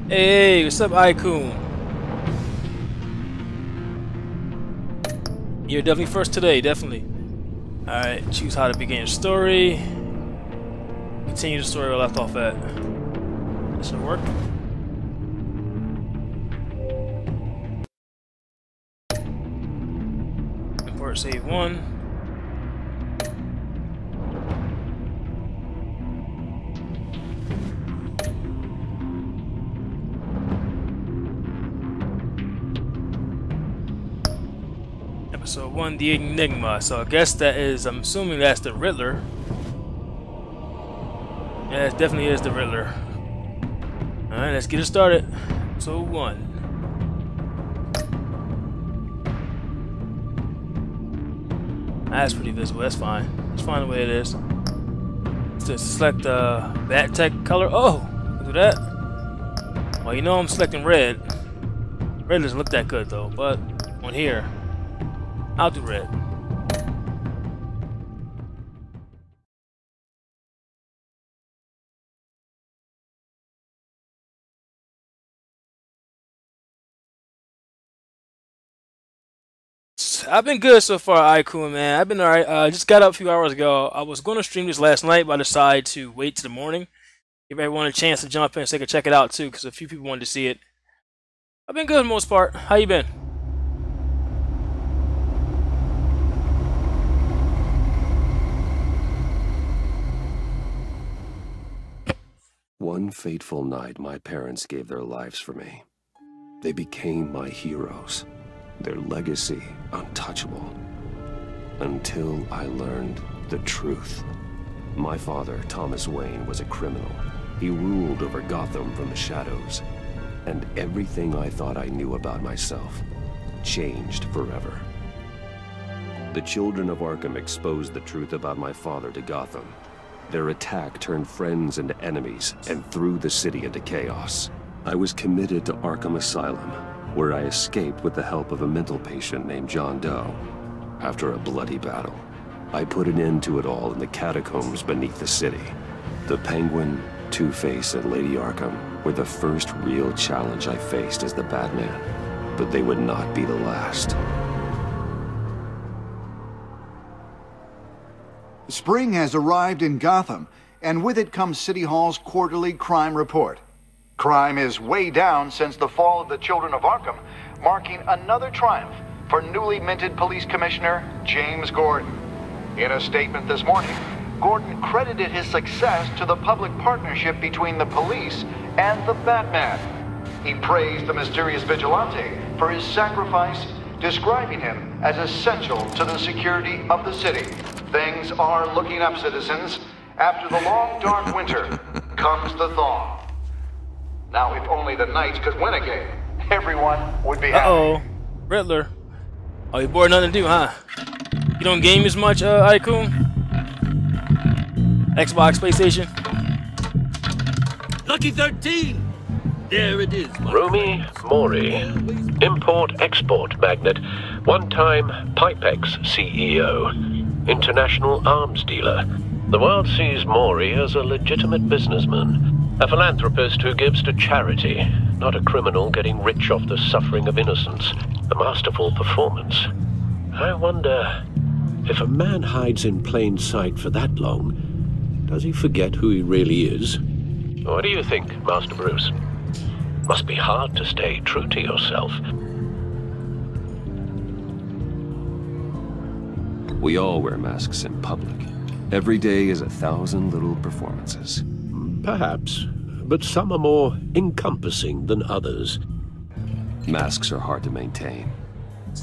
Hey, what's up, Icon? You're definitely first today, definitely. Alright, choose how to begin your story. Continue the story where I left off at. This should work. Import save 1. Episode 1, the Enigma. So I guess that is, I'm assuming that's the Riddler. Yeah, it definitely is the Riddler. Alright, let's get it started. Episode 1. That's pretty visible, that's fine. It's fine the way it is. Just select the bat tech color. Oh! Do that. Well, you know I'm selecting red. Red doesn't look that good though, but on here, I'll do red. I've been good so far, Icon, man. I've been alright. Just got up a few hours ago. I was going to stream this last night, but I decided to wait till the morning. Give everyone a chance to jump in so they could check it out too, because a few people wanted to see it. I've been good for the most part. How you been? One fateful night, my parents gave their lives for me. They became my heroes, their legacy untouchable. Until I learned the truth. My father, Thomas Wayne, was a criminal. He ruled over Gotham from the shadows. And everything I thought I knew about myself changed forever. The children of Arkham exposed the truth about my father to Gotham. Their attack turned friends into enemies and threw the city into chaos. I was committed to Arkham Asylum, where I escaped with the help of a mental patient named John Doe. After a bloody battle, I put an end to it all in the catacombs beneath the city. The Penguin, Two-Face, and Lady Arkham were the first real challenge I faced as the Batman, but they would not be the last. Spring has arrived in Gotham, and with it comes City Hall's quarterly crime report. Crime is way down since the fall of the Children of Arkham, marking another triumph for newly minted Police Commissioner James Gordon. In a statement this morning, Gordon credited his success to the public partnership between the police and the Batman. He praised the mysterious vigilante for his sacrifice, describing him as essential to the security of the city. Things are looking up, citizens. After the long, dark winter comes the thaw. Now, if only the Knights could win a game, everyone would be happy. Uh-oh. Riddler. Oh, you bored, nothing to do, huh? You don't game as much, Icon? Xbox, PlayStation? Lucky 13! There it is, my Rumi Mori, import-export magnate, one-time Pipex CEO, international arms dealer. The world sees Mori as a legitimate businessman, a philanthropist who gives to charity, not a criminal getting rich off the suffering of innocence. A masterful performance. I wonder, if a man hides in plain sight for that long, does he forget who he really is? What do you think, Master Bruce? Must be hard to stay true to yourself. We all wear masks in public. Every day is 1,000 little performances. Perhaps, but some are more encompassing than others. Masks are hard to maintain.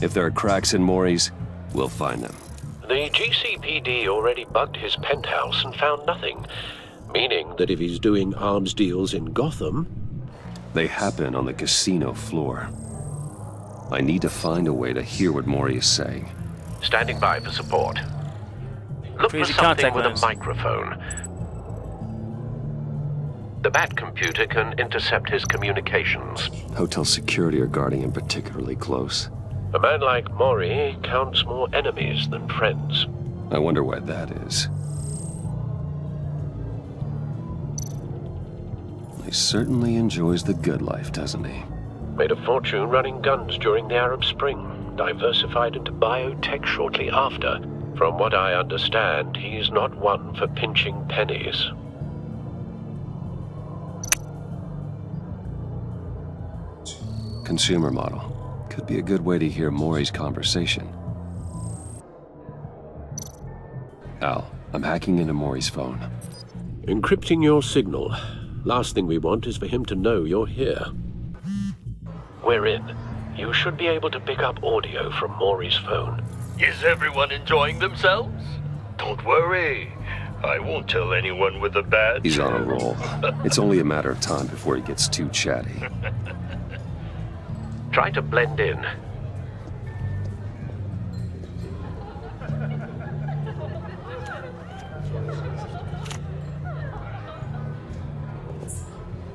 If there are cracks in Mori's, we'll find them. The GCPD already bugged his penthouse and found nothing, meaning that if he's doing arms deals in Gotham... They happen on the casino floor. I need to find a way to hear what Mori is saying. Standing by for support. Look Crazy for something contact with lens. a microphone. The Bat computer can intercept his communications. Hotel security are guarding him particularly close. A man like Mori counts more enemies than friends. I wonder why that is. I certainly enjoys the good life, doesn't he? Made a fortune running guns during the Arab Spring. Diversified into biotech shortly after. From what I understand, he's not one for pinching pennies. Consumer model. Could be a good way to hear Maury's conversation. Al, I'm hacking into Maury's phone. Encrypting your signal. Last thing we want is for him to know you're here. We're in. You should be able to pick up audio from Maury's phone. Is everyone enjoying themselves? Don't worry. I won't tell anyone with a badge. He's on a roll. It's only a matter of time before he gets too chatty. Try to blend in.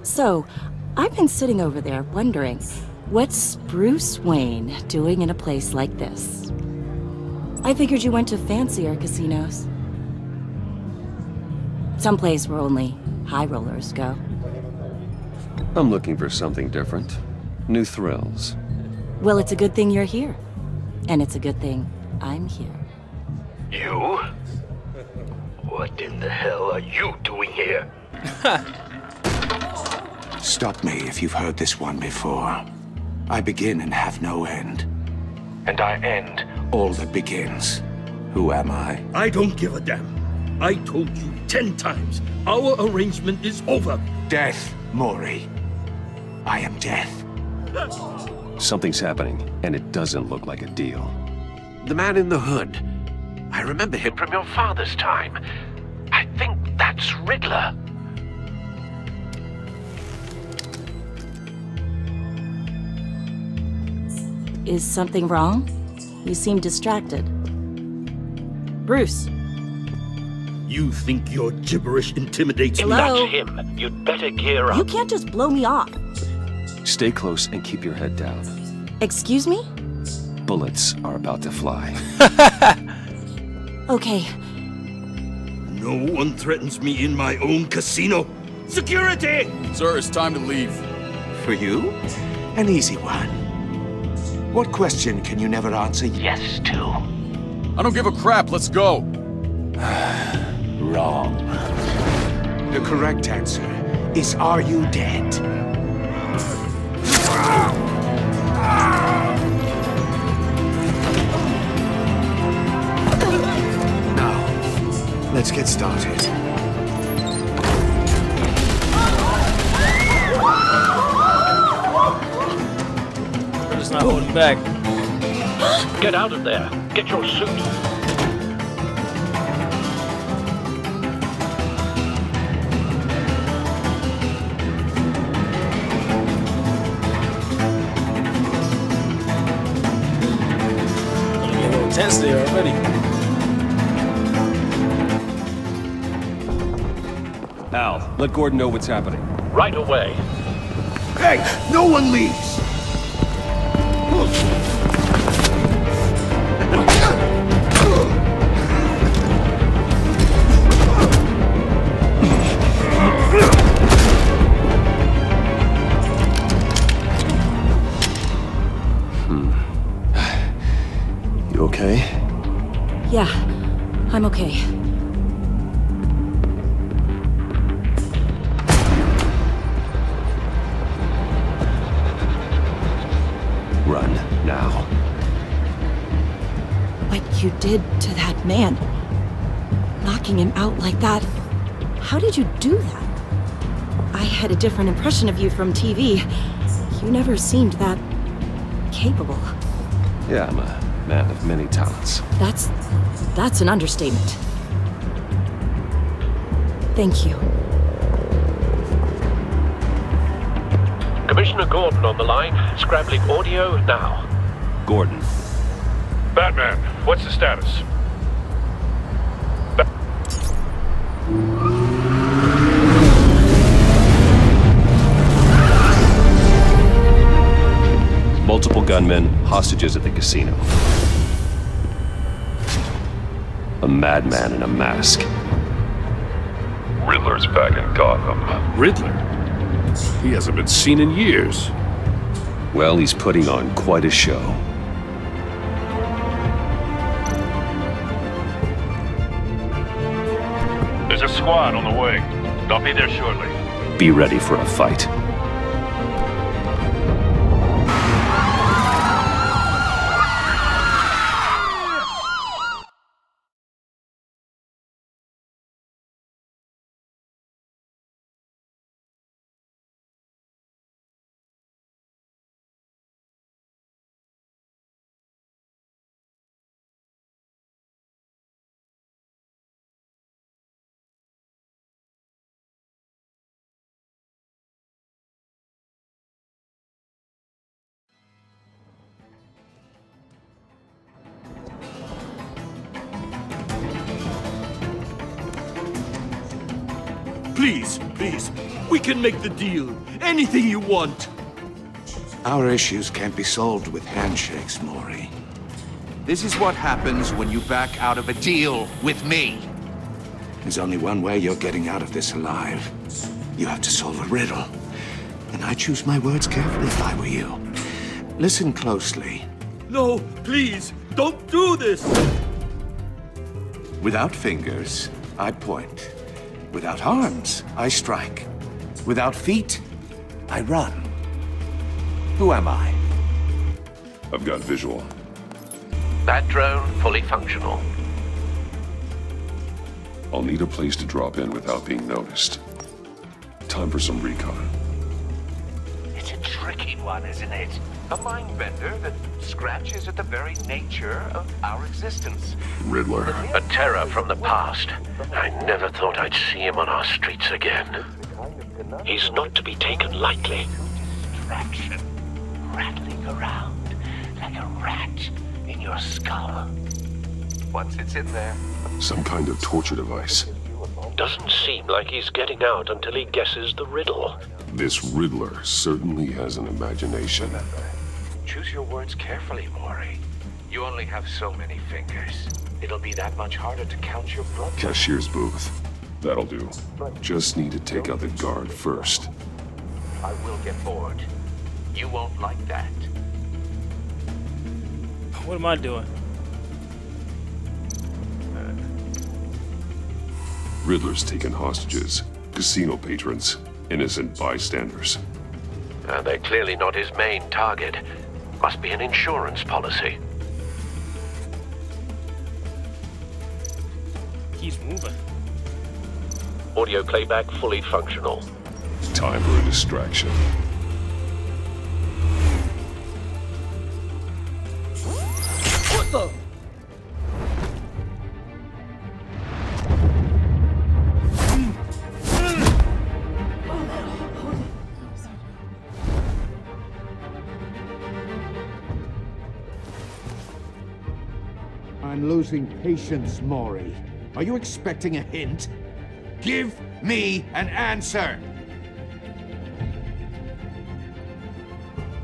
So, I've been sitting over there wondering, what's Bruce Wayne doing in a place like this? I figured you went to fancier casinos. Someplace where only high rollers go. I'm looking for something different. New thrills. Well, it's a good thing you're here. And it's a good thing I'm here. You? What in the hell are you doing here? Stop me if you've heard this one before. I begin and have no end. And I end all that begins. Who am I? I don't give a damn. I told you 10 times. Our arrangement is over. Death, Maury. I am death. Something's happening, and it doesn't look like a deal. The man in the hood. I remember him from your father's time. I think that's Riddler. Is something wrong? You seem distracted. Bruce. You think your gibberish intimidates me? Hello? That's him. You'd better gear up. You can't just blow me off. Stay close and keep your head down. Excuse me? Bullets are about to fly. Okay. No one threatens me in my own casino. Security! Sir, it's time to leave. For you? An easy one. What question can you never answer yes to? I don't give a crap, let's go. Wrong. The correct answer is, are you dead? Now, let's get started. I'm just not holding back. Get out of there. Get your suit. Gonna be a little tense there already. Al, let Gordon know what's happening. Right away. Hey, no one leaves! You okay? Yeah, I'm okay. Run, now. What you did to that man, knocking him out like that, how did you do that? I had a different impression of you from TV. You never seemed that capable. Yeah, I'm a man of many talents. That's an understatement. Thank you. Commissioner Gordon on the line. Scrambling audio now. Gordon. Batman, what's the status? Multiple gunmen, hostages at the casino. A madman in a mask. Riddler's back in Gotham. Riddler? He hasn't been seen in years. Well, he's putting on quite a show. There's a squad on the way. They'll be there shortly. Be ready for a fight. Please, please, we can make the deal. Anything you want. Our issues can't be solved with handshakes, Maury. This is what happens when you back out of a deal with me. There's only one way you're getting out of this alive. You have to solve a riddle. And I choose my words carefully if I were you. Listen closely. No, please, don't do this! Without fingers, I point. Without arms, I strike. Without feet, I run. Who am I? I've got visual. That drone fully functional. I'll need a place to drop in without being noticed. Time for some recon. It's a tricky one, isn't it? A mind bender that scratches at the very nature of our existence. Riddler. A terror from the past. I never thought I'd see him on our streets again. He's not to be taken lightly. Distraction. Rattling around like a rat in your skull. Once it's in there. Some kind of torture device. Doesn't seem like he's getting out until he guesses the riddle. This Riddler certainly has an imagination. Choose your words carefully, Maury. You only have so many fingers. It'll be that much harder to count your blood. Cashier's booth. That'll do. Just need to take out the guard first. I will get bored. You won't like that. What am I doing? Riddler's taken hostages. Casino patrons. Innocent bystanders. They're clearly not his main target. Must be an insurance policy. He's moving. Audio playback fully functional. Time for a distraction. What the? I'm losing patience, Maury. Are you expecting a hint? Give me an answer!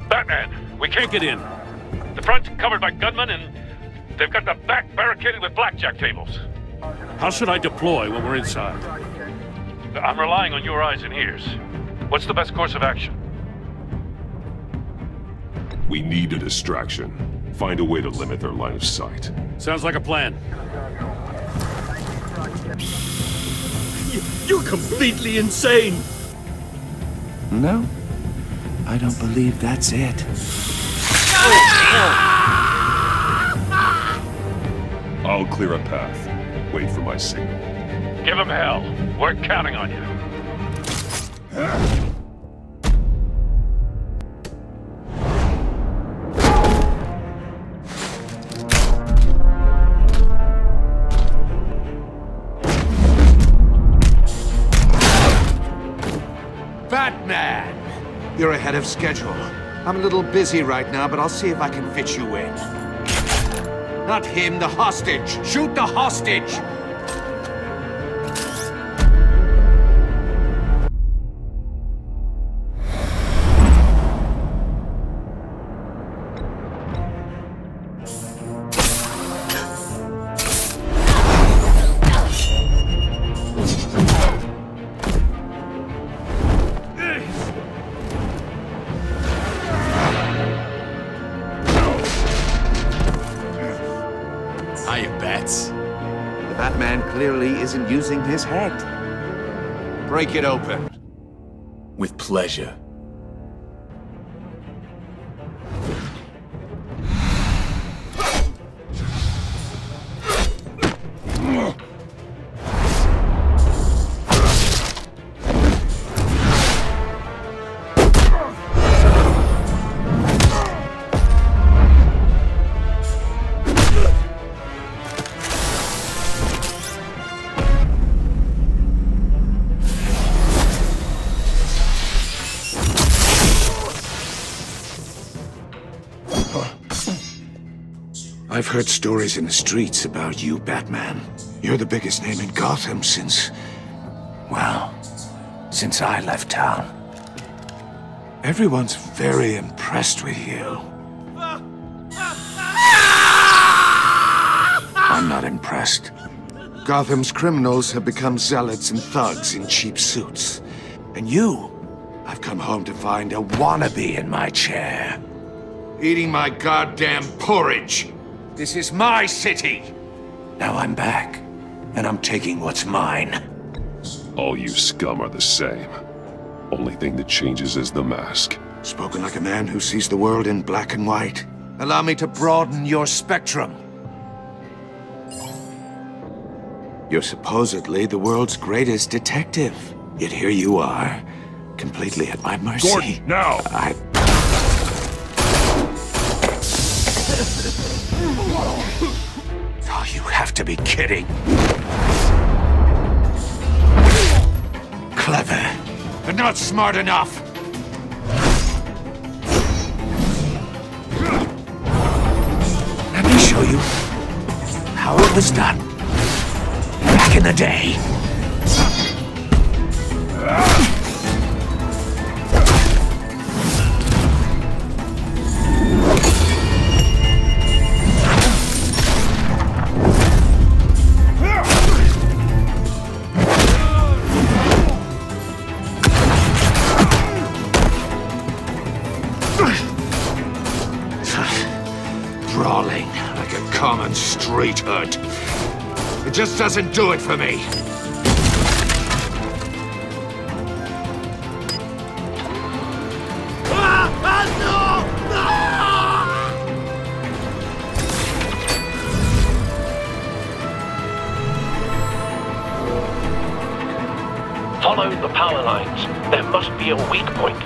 Batman, we can't get in. The front's covered by gunmen, and they've got the back barricaded with blackjack tables. How should I deploy when we're inside? I'm relying on your eyes and ears. What's the best course of action? We need a distraction. Find a way to limit their line of sight. Sounds like a plan. You're completely insane! No, I don't believe that's it. I'll clear a path. Wait for my signal. Give him hell. We're counting on you. Batman! You're ahead of schedule. I'm a little busy right now, but I'll see if I can fit you in. Not him, the hostage! Shoot the hostage! my bets. The Batman clearly isn't using his head. Break it open. With pleasure. I've heard stories in the streets about you, Batman. You're the biggest name in Gotham since... well, since I left town. Everyone's very impressed with you. I'm not impressed. Gotham's criminals have become zealots and thugs in cheap suits. And you, I've come home to find a wannabe in my chair. Eating my goddamn porridge. This is my city! Now I'm back, and I'm taking what's mine. All you scum are the same. Only thing that changes is the mask. Spoken like a man who sees the world in black and white. Allow me to broaden your spectrum. You're supposedly the world's greatest detective. Yet here you are, completely at my mercy. Gordon, now! Oh, you have to be kidding. Clever, but not smart enough. Let me show you how it was done back in the day. Brawling like a common street hood. It just doesn't do it for me. Follow the power lines. There must be a weak point.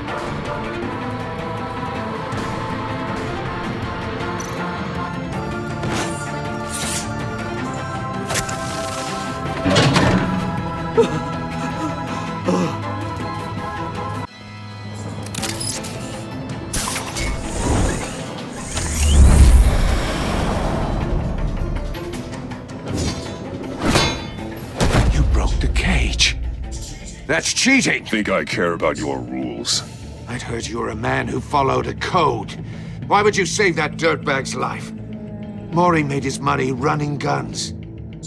That's cheating! Think I care about your rules? I'd heard you were a man who followed a code. Why would you save that dirtbag's life? Mori made his money running guns,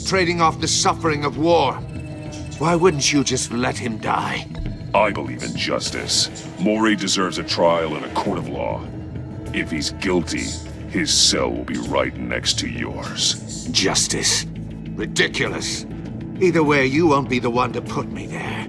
trading off the suffering of war. Why wouldn't you just let him die? I believe in justice. Mori deserves a trial in a court of law. If he's guilty, his cell will be right next to yours. Justice? Ridiculous. Either way, you won't be the one to put me there.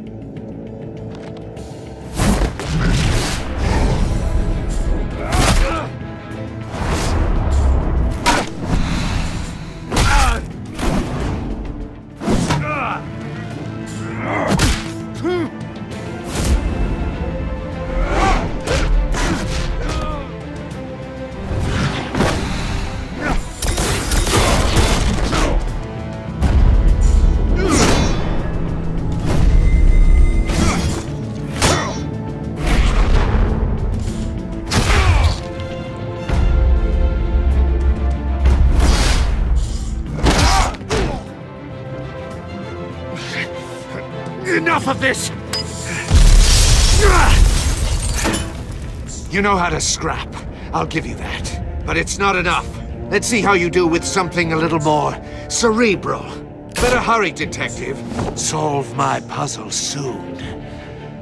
Enough of this! You know how to scrap. I'll give you that. But it's not enough. Let's see how you do with something a little more cerebral. Better hurry, detective. Solve my puzzle soon.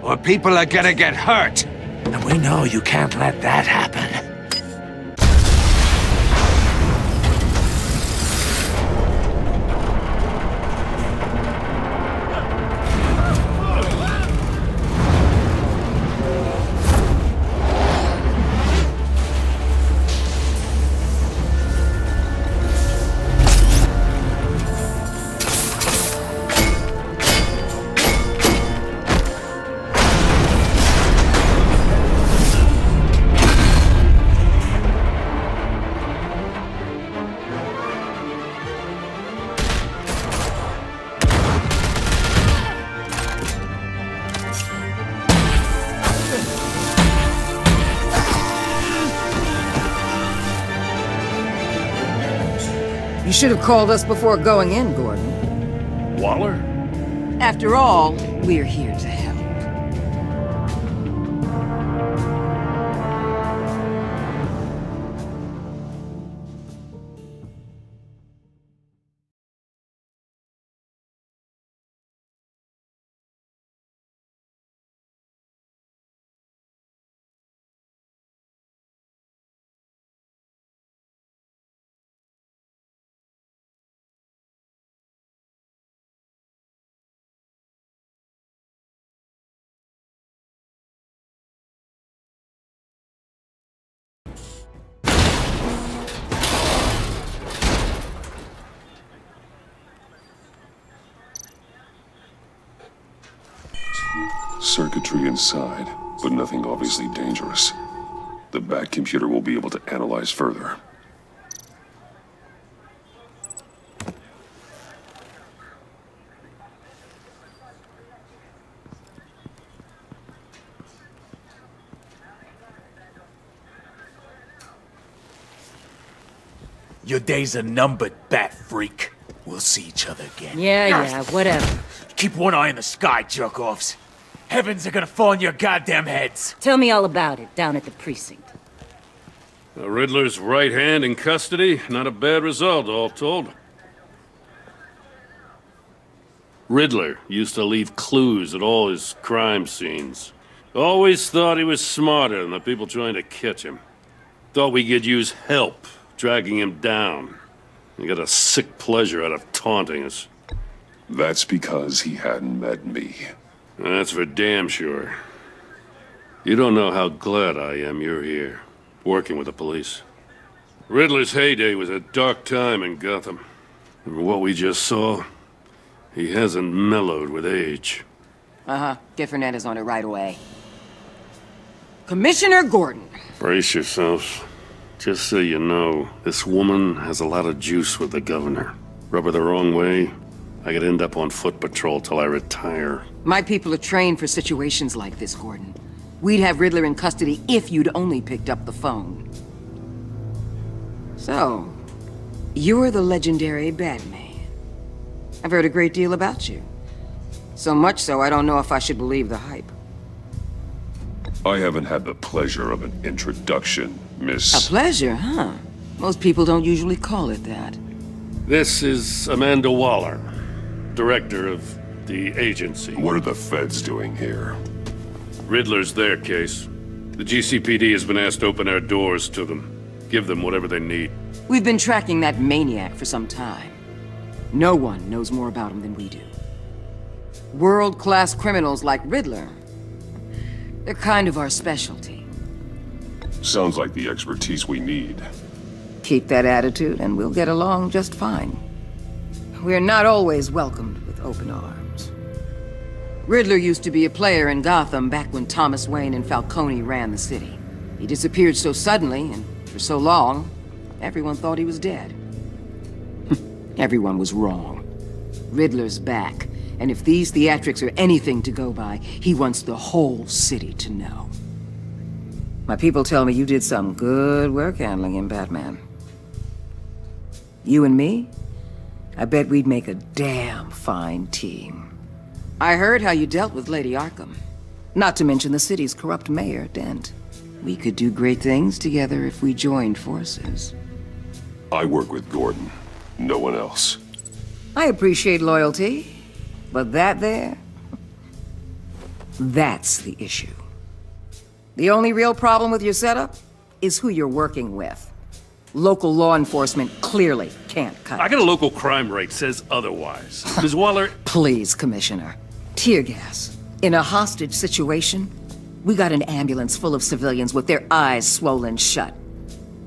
Or people are gonna get hurt. And we know you can't let that happen. You should have called us before going in, Gordon. Waller? After all, we're here to help. Circuitry inside, but nothing obviously dangerous. The Bat computer will be able to analyze further. Your days are numbered, Bat Freak. We'll see each other again. Yeah, whatever. Keep one eye in the sky, jerk-offs. Heavens are gonna fall on your goddamn heads. Tell me all about it down at the precinct. The Riddler's right hand in custody. Not a bad result, all told. Riddler used to leave clues at all his crime scenes. Always thought he was smarter than the people trying to catch him. Thought we could use help dragging him down. He got a sick pleasure out of taunting us. That's because he hadn't met me. That's for damn sure. You don't know how glad I am you're here, working with the police. Riddler's heyday was a dark time in Gotham. And what we just saw, he hasn't mellowed with age. Uh-huh. Get Fernandez on it right away. Commissioner Gordon. Brace yourselves. Just so you know, this woman has a lot of juice with the governor. Rub her the wrong way, I could end up on foot patrol till I retire. My people are trained for situations like this, Gordon. We'd have Riddler in custody if you'd only picked up the phone. So, you're the legendary Batman. I've heard a great deal about you. So much so, I don't know if I should believe the hype. I haven't had the pleasure of an introduction, Miss... A pleasure, huh? Most people don't usually call it that. This is Amanda Waller, director of the agency. What are the feds doing here? Riddler's their case. The GCPD has been asked to open our doors to them. Give them whatever they need. We've been tracking that maniac for some time. No one knows more about him than we do. World-class criminals like Riddler. They're kind of our specialty. Sounds like the expertise we need. Keep that attitude and we'll get along just fine. We're not always welcomed with open arms. Riddler used to be a player in Gotham back when Thomas Wayne and Falcone ran the city. He disappeared so suddenly and for so long, everyone thought he was dead. Everyone was wrong. Riddler's back, and if these theatrics are anything to go by, he wants the whole city to know. My people tell me you did some good work handling him, Batman. You and me? I bet we'd make a damn fine team. I heard how you dealt with Lady Arkham. Not to mention the city's corrupt mayor, Dent. We could do great things together if we joined forces. I work with Gordon. No one else. I appreciate loyalty, but that there... that's the issue. The only real problem with your setup is who you're working with. Local law enforcement clearly can't cut it. I got a local crime rate says otherwise. Ms. Waller... Please, Commissioner. Tear gas. In a hostage situation, we got an ambulance full of civilians with their eyes swollen shut.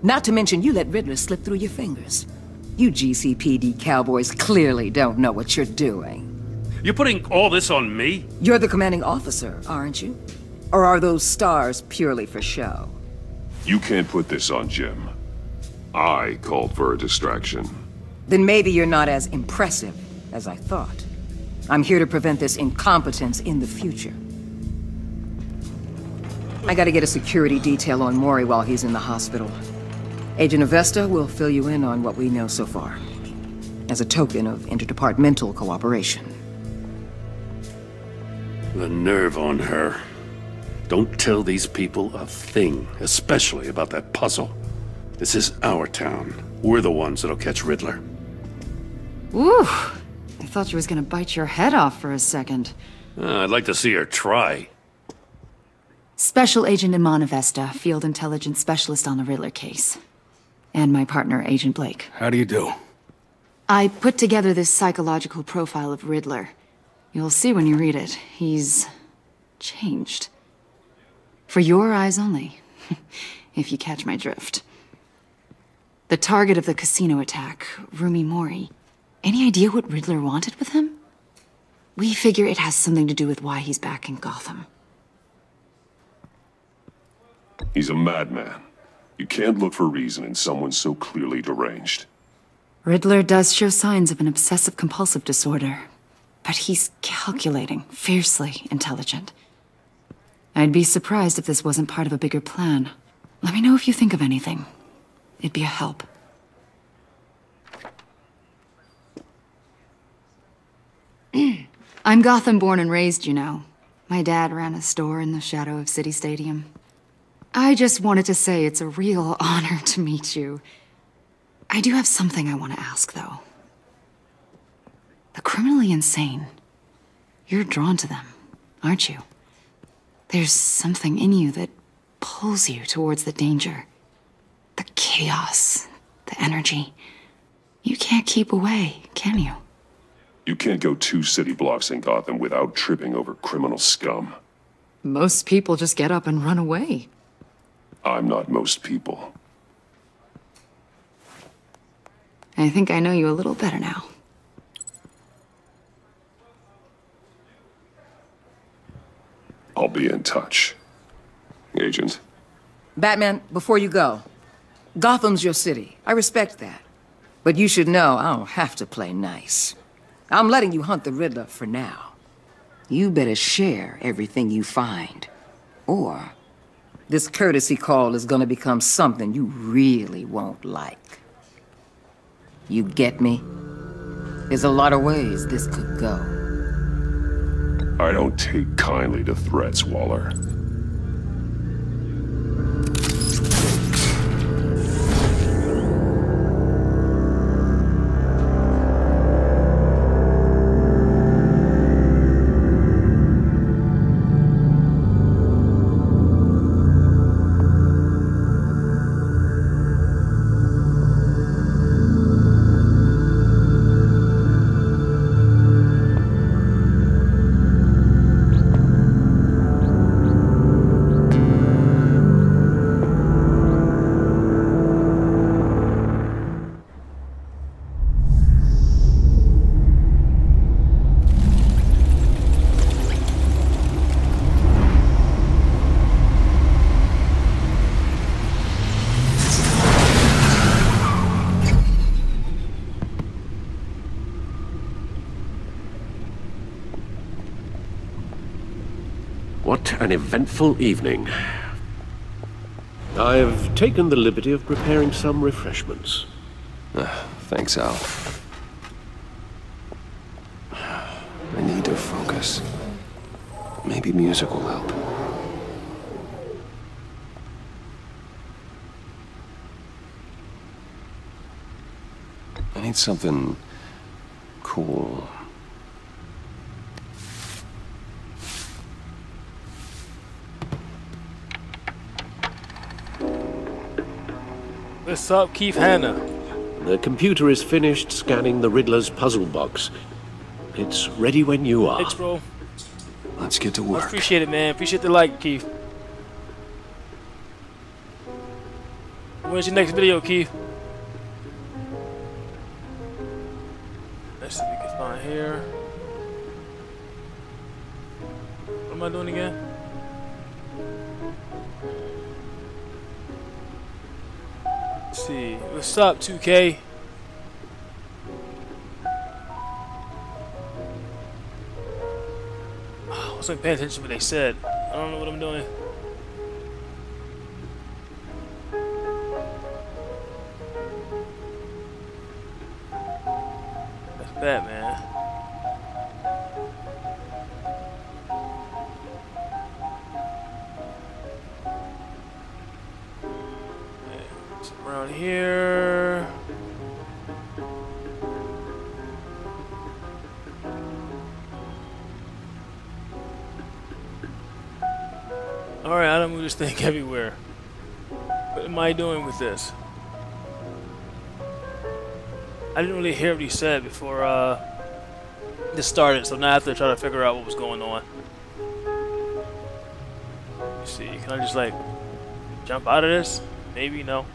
Not to mention you let Riddler slip through your fingers. You GCPD cowboys clearly don't know what you're doing. You're putting all this on me? You're the commanding officer, aren't you? Or are those stars purely for show? You can't put this on Jim. I called for a distraction. Then maybe you're not as impressive as I thought. I'm here to prevent this incompetence in the future. I gotta get a security detail on Mori while he's in the hospital. Agent Avesta will fill you in on what we know so far. as a token of interdepartmental cooperation. The nerve on her. Don't tell these people a thing, especially about that puzzle. This is our town. We're the ones that'll catch Riddler. Woo! I thought you was gonna bite your head off for a second. I'd like to see her try. Special Agent Imana Vesta, Field Intelligence Specialist on the Riddler case. And my partner, Agent Blake. How do you do? I put together this psychological profile of Riddler. You'll see when you read it. He's changed. For your eyes only, if you catch my drift. The target of the casino attack, Rumi Mori. Any idea what Riddler wanted with him? We figure it has something to do with why he's back in Gotham. He's a madman. You can't look for reason in someone so clearly deranged. Riddler does show signs of an obsessive-compulsive disorder, but he's calculating, fiercely intelligent. I'd be surprised if this wasn't part of a bigger plan. Let me know if you think of anything. It'd be a help. I'm Gotham born and raised, you know. My dad ran a store in the shadow of City Stadium. I just wanted to say it's a real honor to meet you. I do have something I want to ask, though. The criminally insane. You're drawn to them, aren't you? There's something in you that pulls you towards the danger. The chaos, the energy. You can't keep away, can you? You can't go 2 city blocks in Gotham without tripping over criminal scum. Most people just get up and run away. I'm not most people. I think I know you a little better now. I'll be in touch. Agent. Batman, before you go, Gotham's your city. I respect that. But you should know I don't have to play nice. I'm letting you hunt the Riddler for now. You better share everything you find. Or this courtesy call is gonna become something you really won't like. You get me? There's a lot of ways this could go. I don't take kindly to threats, Waller. What an eventful evening. I've taken the liberty of preparing some refreshments. Thanks, Al. I need to focus. Maybe music will help. I need something cool. What's up, Keith Hanna? The computer is finished scanning the Riddler's puzzle box. It's ready when you are. Thanks, bro. Let's get to I work. appreciate it, man. Appreciate the like, Keith. When's your next video, Keith? Let's see if we can find here. What am I doing again? Let's see. What's up, 2K? I wasn't paying attention to what they said. I don't know what I'm doing. Batman. It's around here. Alright, I don't move this thing everywhere. What am I doing with this? I didn't really hear what he said before this started, so now I have to try to figure out what was going on. Let's see, can I just like jump out of this? Maybe, no.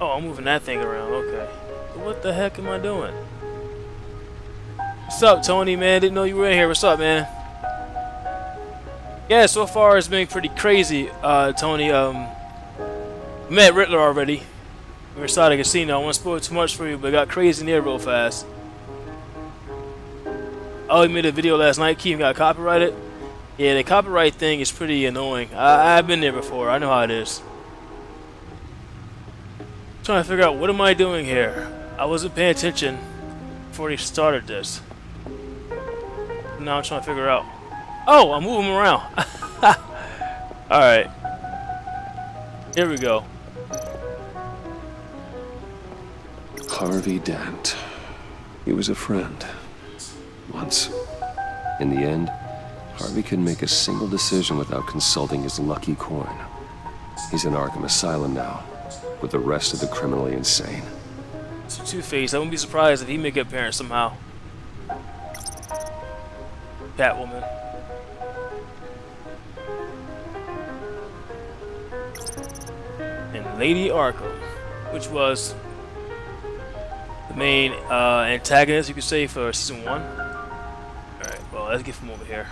Oh, I'm moving that thing around, okay. What the heck am I doing? What's up, Tony, man? Didn't know you were in here. What's up, man? Yeah, so far it's been pretty crazy, Tony. Met Riddler already. We were inside a casino. I won't spoil too much for you, but it got crazy in there real fast. Oh, he made a video last night. Keith got copyrighted. Yeah, the copyright thing is pretty annoying. I've been there before. I know how it is. Trying to figure out what am I doing here. I wasn't paying attention before they started this. Now I'm trying to figure out. Oh, I'm moving them around. Alright. Here we go. Harvey Dent. He was a friend. Once. In the end, Harvey couldn't make a single decision without consulting his lucky coin. He's in Arkham Asylum now, with the rest of the criminally insane. It's Two-Face. I wouldn't be surprised if he make an appearance somehow. Catwoman. And Lady Arkham, which was the main antagonist, you could say, for season 1. Alright, well, let's get from over here.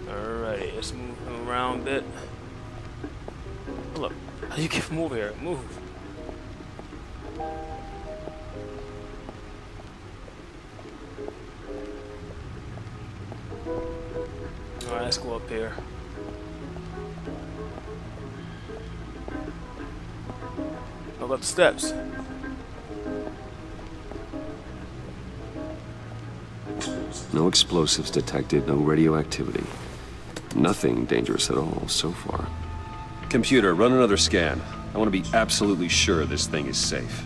Alrighty, let's move him around a bit. Look, how do you get from over here? Move. Alright, let's go up here. I'll go up the steps. No explosives detected, no radioactivity. Nothing dangerous at all so far. Computer, run another scan. I want to be absolutely sure this thing is safe.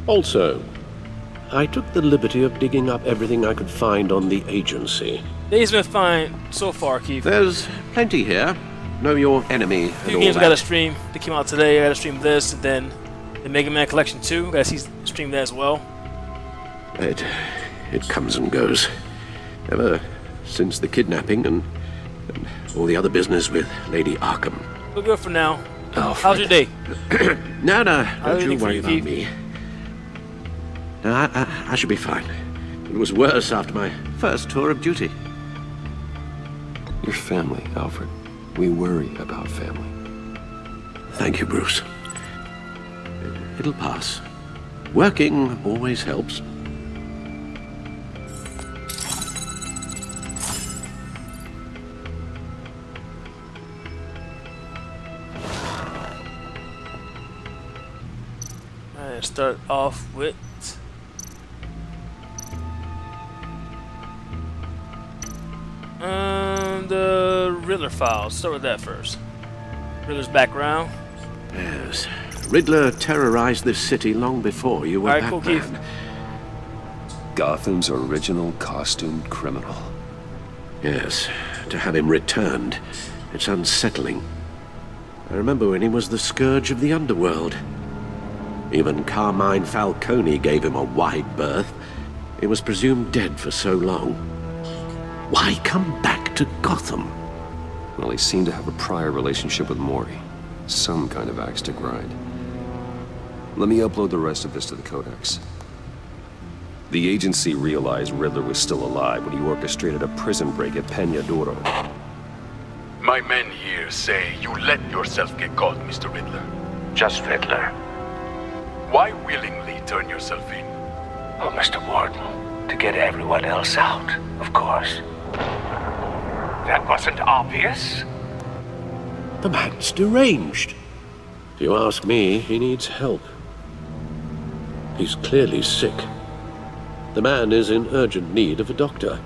Also, I took the liberty of digging up everything I could find on the agency. Day's been fine so far, Keith. There's plenty here. Know your enemy A few games I gotta stream. They came out today. I gotta stream this, and then the Mega Man Collection 2. Gotta stream that as well. It comes and goes. Ever since the kidnapping and all the other business with Lady Arkham. We're good for now. Alfred. How's your day? No, don't you worry about me. No, I should be fine. It was worse after my first tour of duty. Your family, Alfred. We worry about family. Thank you, Bruce. It'll pass. Working always helps. Start off with the Riddler files. Start with that first. Riddler's background. Yes. Riddler terrorized this city long before you were Batman. Cool, Keith. Gotham's original costumed criminal. Yes. To have him returned, it's unsettling. I remember when he was the scourge of the underworld. Even Carmine Falcone gave him a wide berth. He was presumed dead for so long. Why come back to Gotham? Well, he seemed to have a prior relationship with Mori. Some kind of axe to grind. Let me upload the rest of this to the Codex. The agency realized Riddler was still alive when he orchestrated a prison break at Peña Duro. My men here say you let yourself get caught, Mr. Riddler. Just Riddler. Why willingly turn yourself in? Oh, Mr. Warden, to get everyone else out, of course. That wasn't obvious. The man's deranged. If you ask me, he needs help. He's clearly sick. The man is in urgent need of a doctor.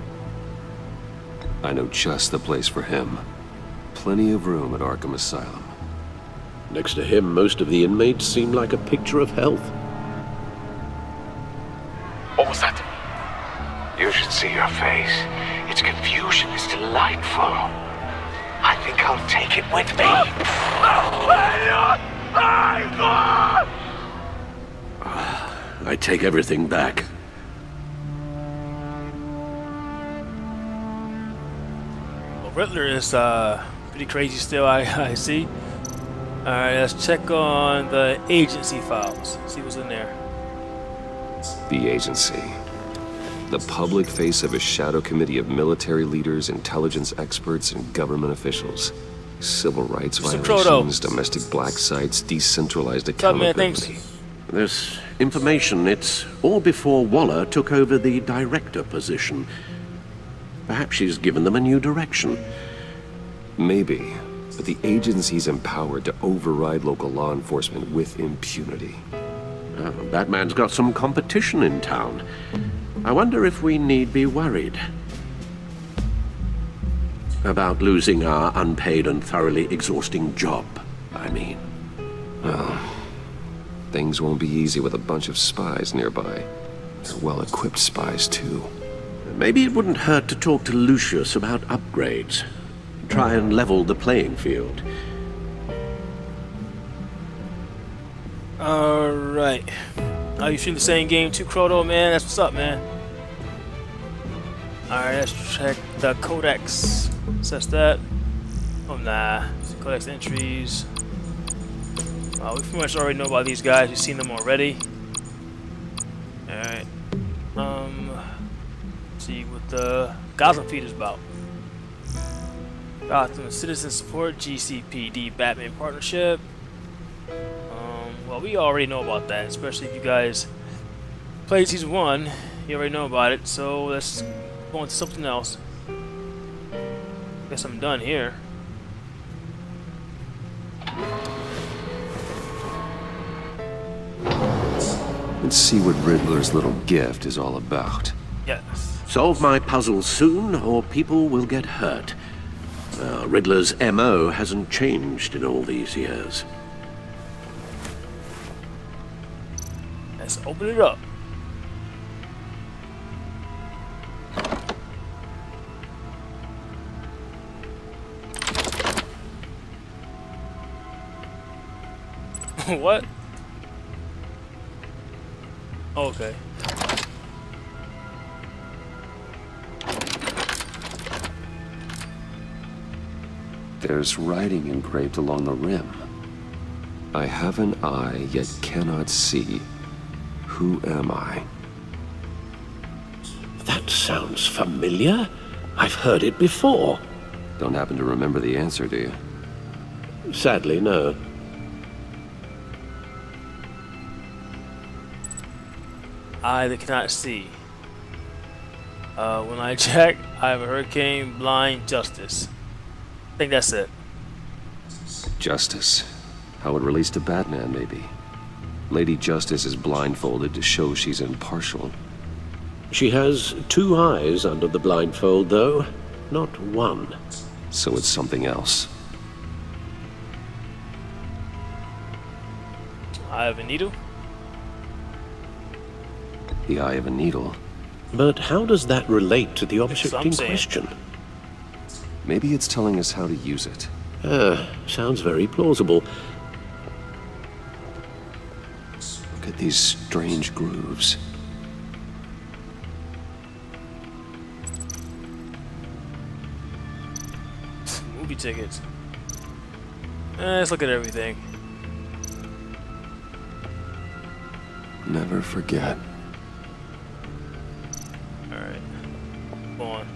I know just the place for him. Plenty of room at Arkham Asylum. Next to him, most of the inmates seem like a picture of health. What was that? You should see your face. Its confusion is delightful. I think I'll take it with me. I take everything back. Well, Riddler is pretty crazy still, I see. Alright, let's check on the agency files. See what's in there. The agency. The public face of a shadow committee of military leaders, intelligence experts, and government officials. Civil rights violations, domestic black sites, decentralized accountability. This information, it's all before Waller took over the director position. Perhaps she's given them a new direction. Maybe, but the agency's empowered to override local law enforcement with impunity. Batman's got some competition in town. I wonder if we need be worried about losing our unpaid and thoroughly exhausting job, I mean. Well, things won't be easy with a bunch of spies nearby. They're well-equipped spies, too. Maybe it wouldn't hurt to talk to Lucius about upgrades. Try and level the playing field. Alright. Oh, you shooting the same game too, Croto, man? That's what's up, man. Alright, let's check the codex. Assess that. Oh, nah. Codex entries. We pretty much already know about these guys. We've seen them already. Alright. Let's see what the Gotham feed is about. Gotham Citizen Support, GCPD Batman Partnership. Well, we already know about that, especially if you guys played Season 1. You already know about it, so let's go on to something else. Guess I'm done here. Let's see what Riddler's little gift is all about. Yes. Solve my puzzle soon, or people will get hurt. Riddler's MO hasn't changed in all these years. Let's open it up. What? Okay. There's writing engraved along the rim. I have an eye, yet cannot see. Who am I? That sounds familiar. I've heard it before. Don't happen to remember the answer, do you? Sadly, no. I that cannot see. When I check, I have a hurricane, blind, justice. I think that's it. Justice. How it relates to Batman, maybe. Lady Justice is blindfolded to show she's impartial. She has two eyes under the blindfold, though, not one. So it's something else. Eye of a needle? The eye of a needle. But how does that relate to the object in question? Maybe it's telling us how to use it. Sounds very plausible. Look at these strange grooves. Movie tickets. Let's look at everything. Never forget. Alright. Go on.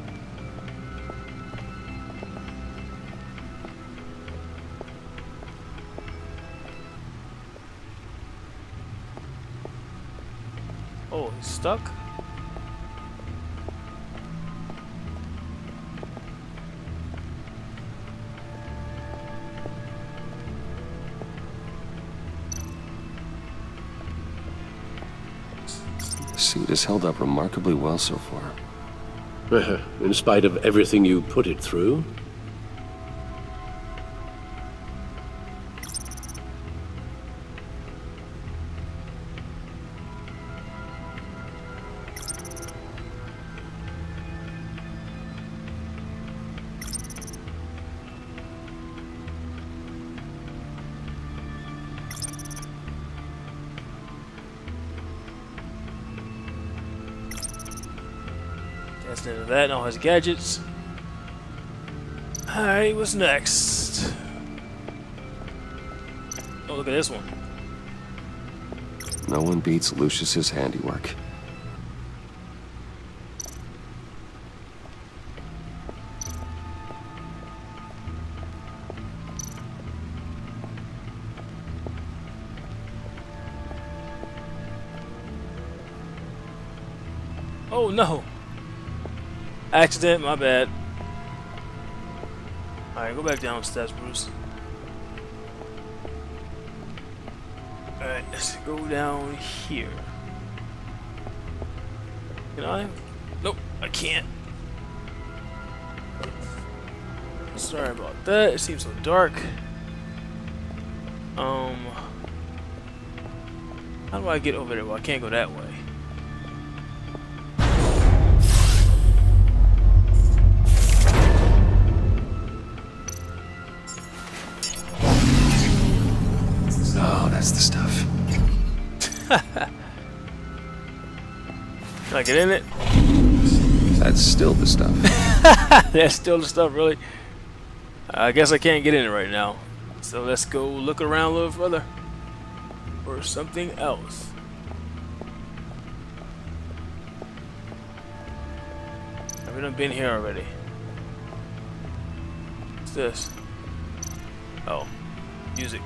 Oh, he's stuck? The suit has held up remarkably well so far. In spite of everything you put it through? That's the end of that, and all his gadgets. Alright, what's next? Oh, look at this one. No one beats Lucius's handiwork. Oh no! Accident, my bad. Alright, go back downstairs, Bruce. Alright, let's go down here. Can I? Nope, I can't. Sorry about that, it seems so dark. How do I get over there? Well, I can't go that way. That's the stuff. Can I get in it? That's still the stuff. That's still the stuff, really? I guess I can't get in it right now. So let's go look around a little further for something else. I've been here already. What's this? Oh, music.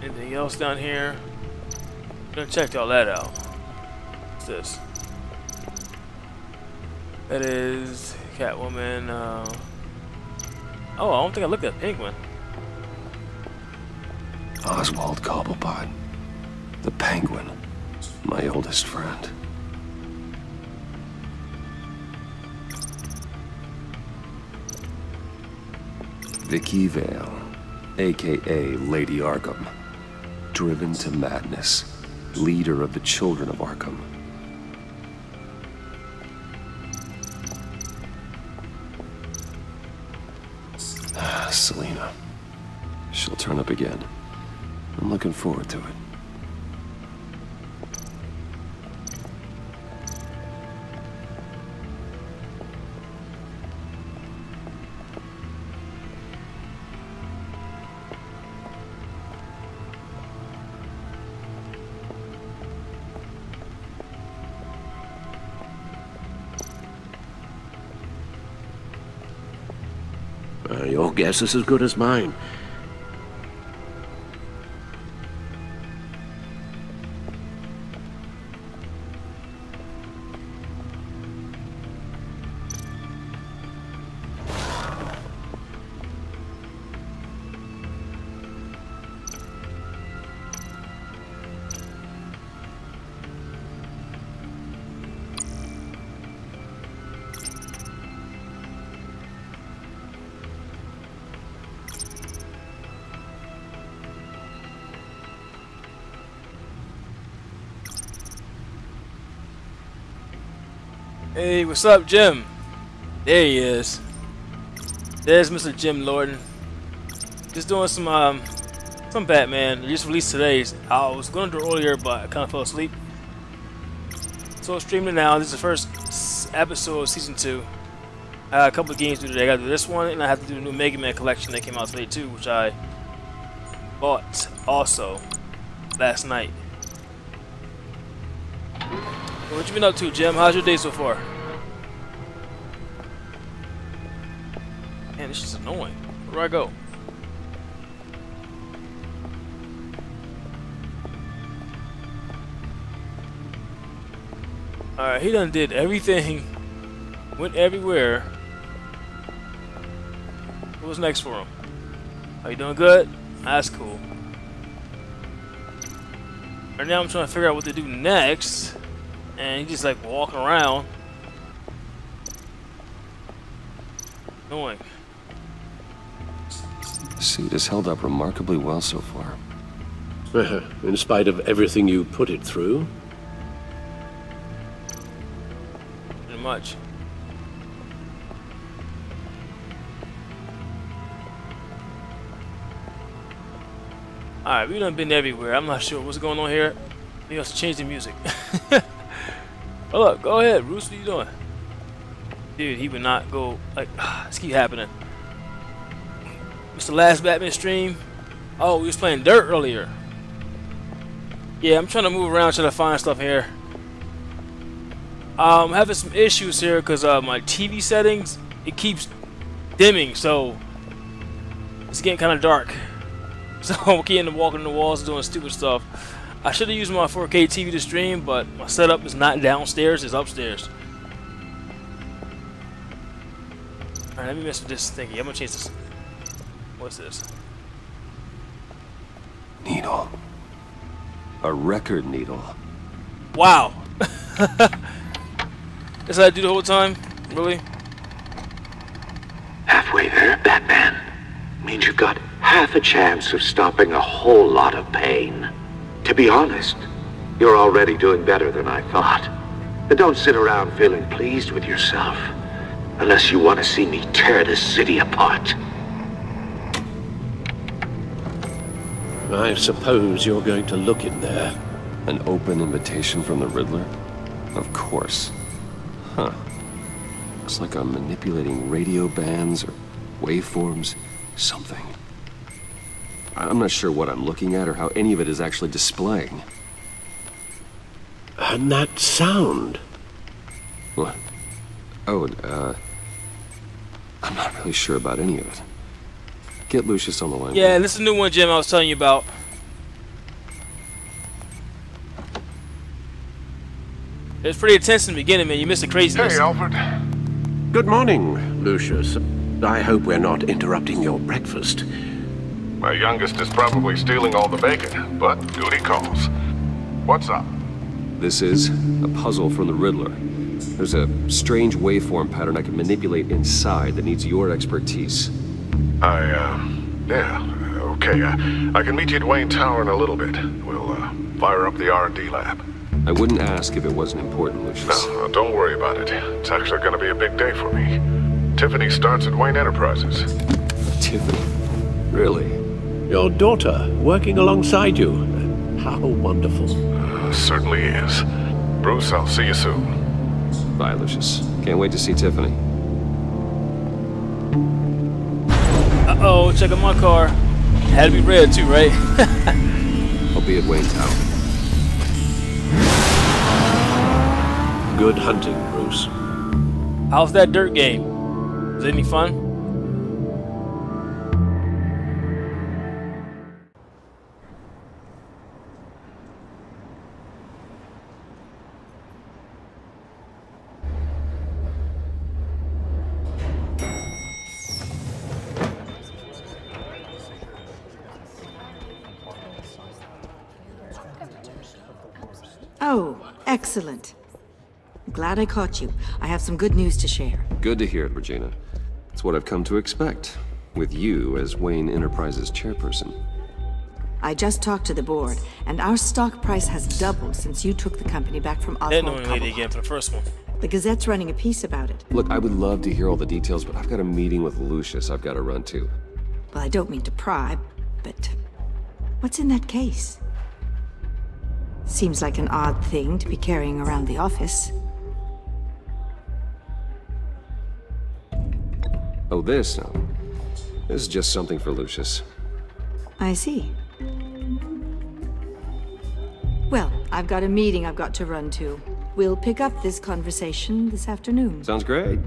Anything else down here? I'm gonna check all that out. What's this? That is Catwoman. Oh, I don't think I looked at Penguin. Oswald Cobblepot. The Penguin. My oldest friend. Vicky Vale, aka Lady Arkham. Driven to madness. Leader of the Children of Arkham. Selina. She'll turn up again. I'm looking forward to it. Your guess is as good as mine. Hey, what's up, Jim? There he is. There's Mr. Jim Lorden. Just doing some Batman. It just released today. I was going to do it earlier, but I kind of fell asleep. So I'm streaming it now. This is the first episode of season 2. I got a couple of games to do today. I got to do this one, and I have to do the new Mega Man collection that came out today too, which I bought also last night. What you been up to, Jim? How's your day so far? Man, this is annoying. Where do I go? Alright, he done did everything. Went everywhere. What's next for him? Are you doing good? That's cool. Right now I'm trying to figure out what to do next. And he's just like walking around. Annoying. The suit has held up remarkably well so far. In spite of everything you put it through? Pretty much. Alright, we done been everywhere. I'm not sure what's going on here. Maybe let's change the music. Oh look, go ahead, Bruce, what are you doing? Dude, he would not go like this keep happening. It's the last Batman stream. Oh, we was playing Dirt earlier. Yeah, I'm trying to move around, trying to find stuff here. I'm having some issues here because my TV settings, it keeps dimming, so it's getting kind of dark. So I'm getting walking the walls doing stupid stuff. I should have used my 4K TV to stream, but my setup is not downstairs, it's upstairs. Alright, let me mess with this thingy. I'm gonna change this. What's this? Needle. A record needle. Wow. That's what I do the whole time? Really? Halfway there, Batman. Means you've got half a chance of stopping a whole lot of pain. To be honest, you're already doing better than I thought. But don't sit around feeling pleased with yourself. Unless you want to see me tear this city apart. I suppose you're going to look in there. An open invitation from the Riddler? Of course. Huh. Looks like I'm manipulating radio bands or waveforms. Something. I'm not sure what I'm looking at or how any of it is actually displaying. And that sound? What? Oh, I'm not really sure about any of it. Get Lucius on the line. Yeah, this is the new one, Jim, I was telling you about. It was pretty intense in the beginning, man. You missed the craziness. Hey, Alfred. Good morning, Lucius. I hope we're not interrupting your breakfast. My youngest is probably stealing all the bacon, but duty calls. What's up? This is a puzzle from the Riddler. There's a strange waveform pattern I can manipulate inside that needs your expertise. Yeah, okay. I can meet you at Wayne Tower in a little bit. We'll, fire up the R&D lab. I wouldn't ask if it wasn't important, Lucius. No, don't worry about it. It's actually gonna be a big day for me. Tiffany starts at Wayne Enterprises. Tiffany? Really? Your daughter, working alongside you. How wonderful. Certainly is. Bruce, I'll see you soon. Bye, Lucius. Can't wait to see Tiffany. Uh-oh, check out my car. Had to be red too, right? I'll be at Wayne Tower. Good hunting, Bruce. How's that Dirt game? Is it any fun? Oh, excellent. Glad I caught you. I have some good news to share. Good to hear it, Regina. It's what I've come to expect, with you as Wayne Enterprises chairperson. I just talked to the board, and our stock price has doubled since you took the company back from That Oswald knowing lady again for the first one. The Gazette's running a piece about it. Look, I would love to hear all the details, but I've got a meeting with Lucius I've got to run to. Well, I don't mean to pry, but what's in that case? Seems like an odd thing to be carrying around the office. Oh, this? No. This is just something for Lucius. I see. Well, I've got a meeting I've got to run to. We'll pick up this conversation this afternoon. Sounds great.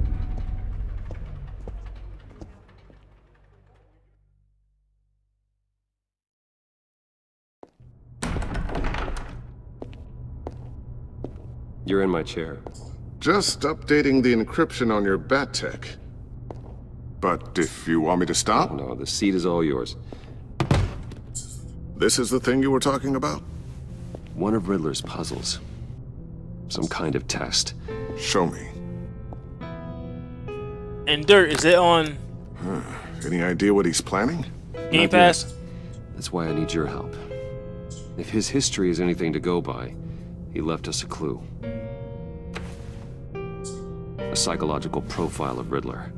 You're in my chair. Just updating the encryption on your bat tech. But if you want me to stop? Oh, no, the seat is all yours. This is the thing you were talking about? One of Riddler's puzzles. Some kind of test. Show me. And Dirt, is it on Any idea what he's planning? Game Pass? That's why I need your help. If his history is anything to go by, he left us a clue. A psychological profile of Riddler.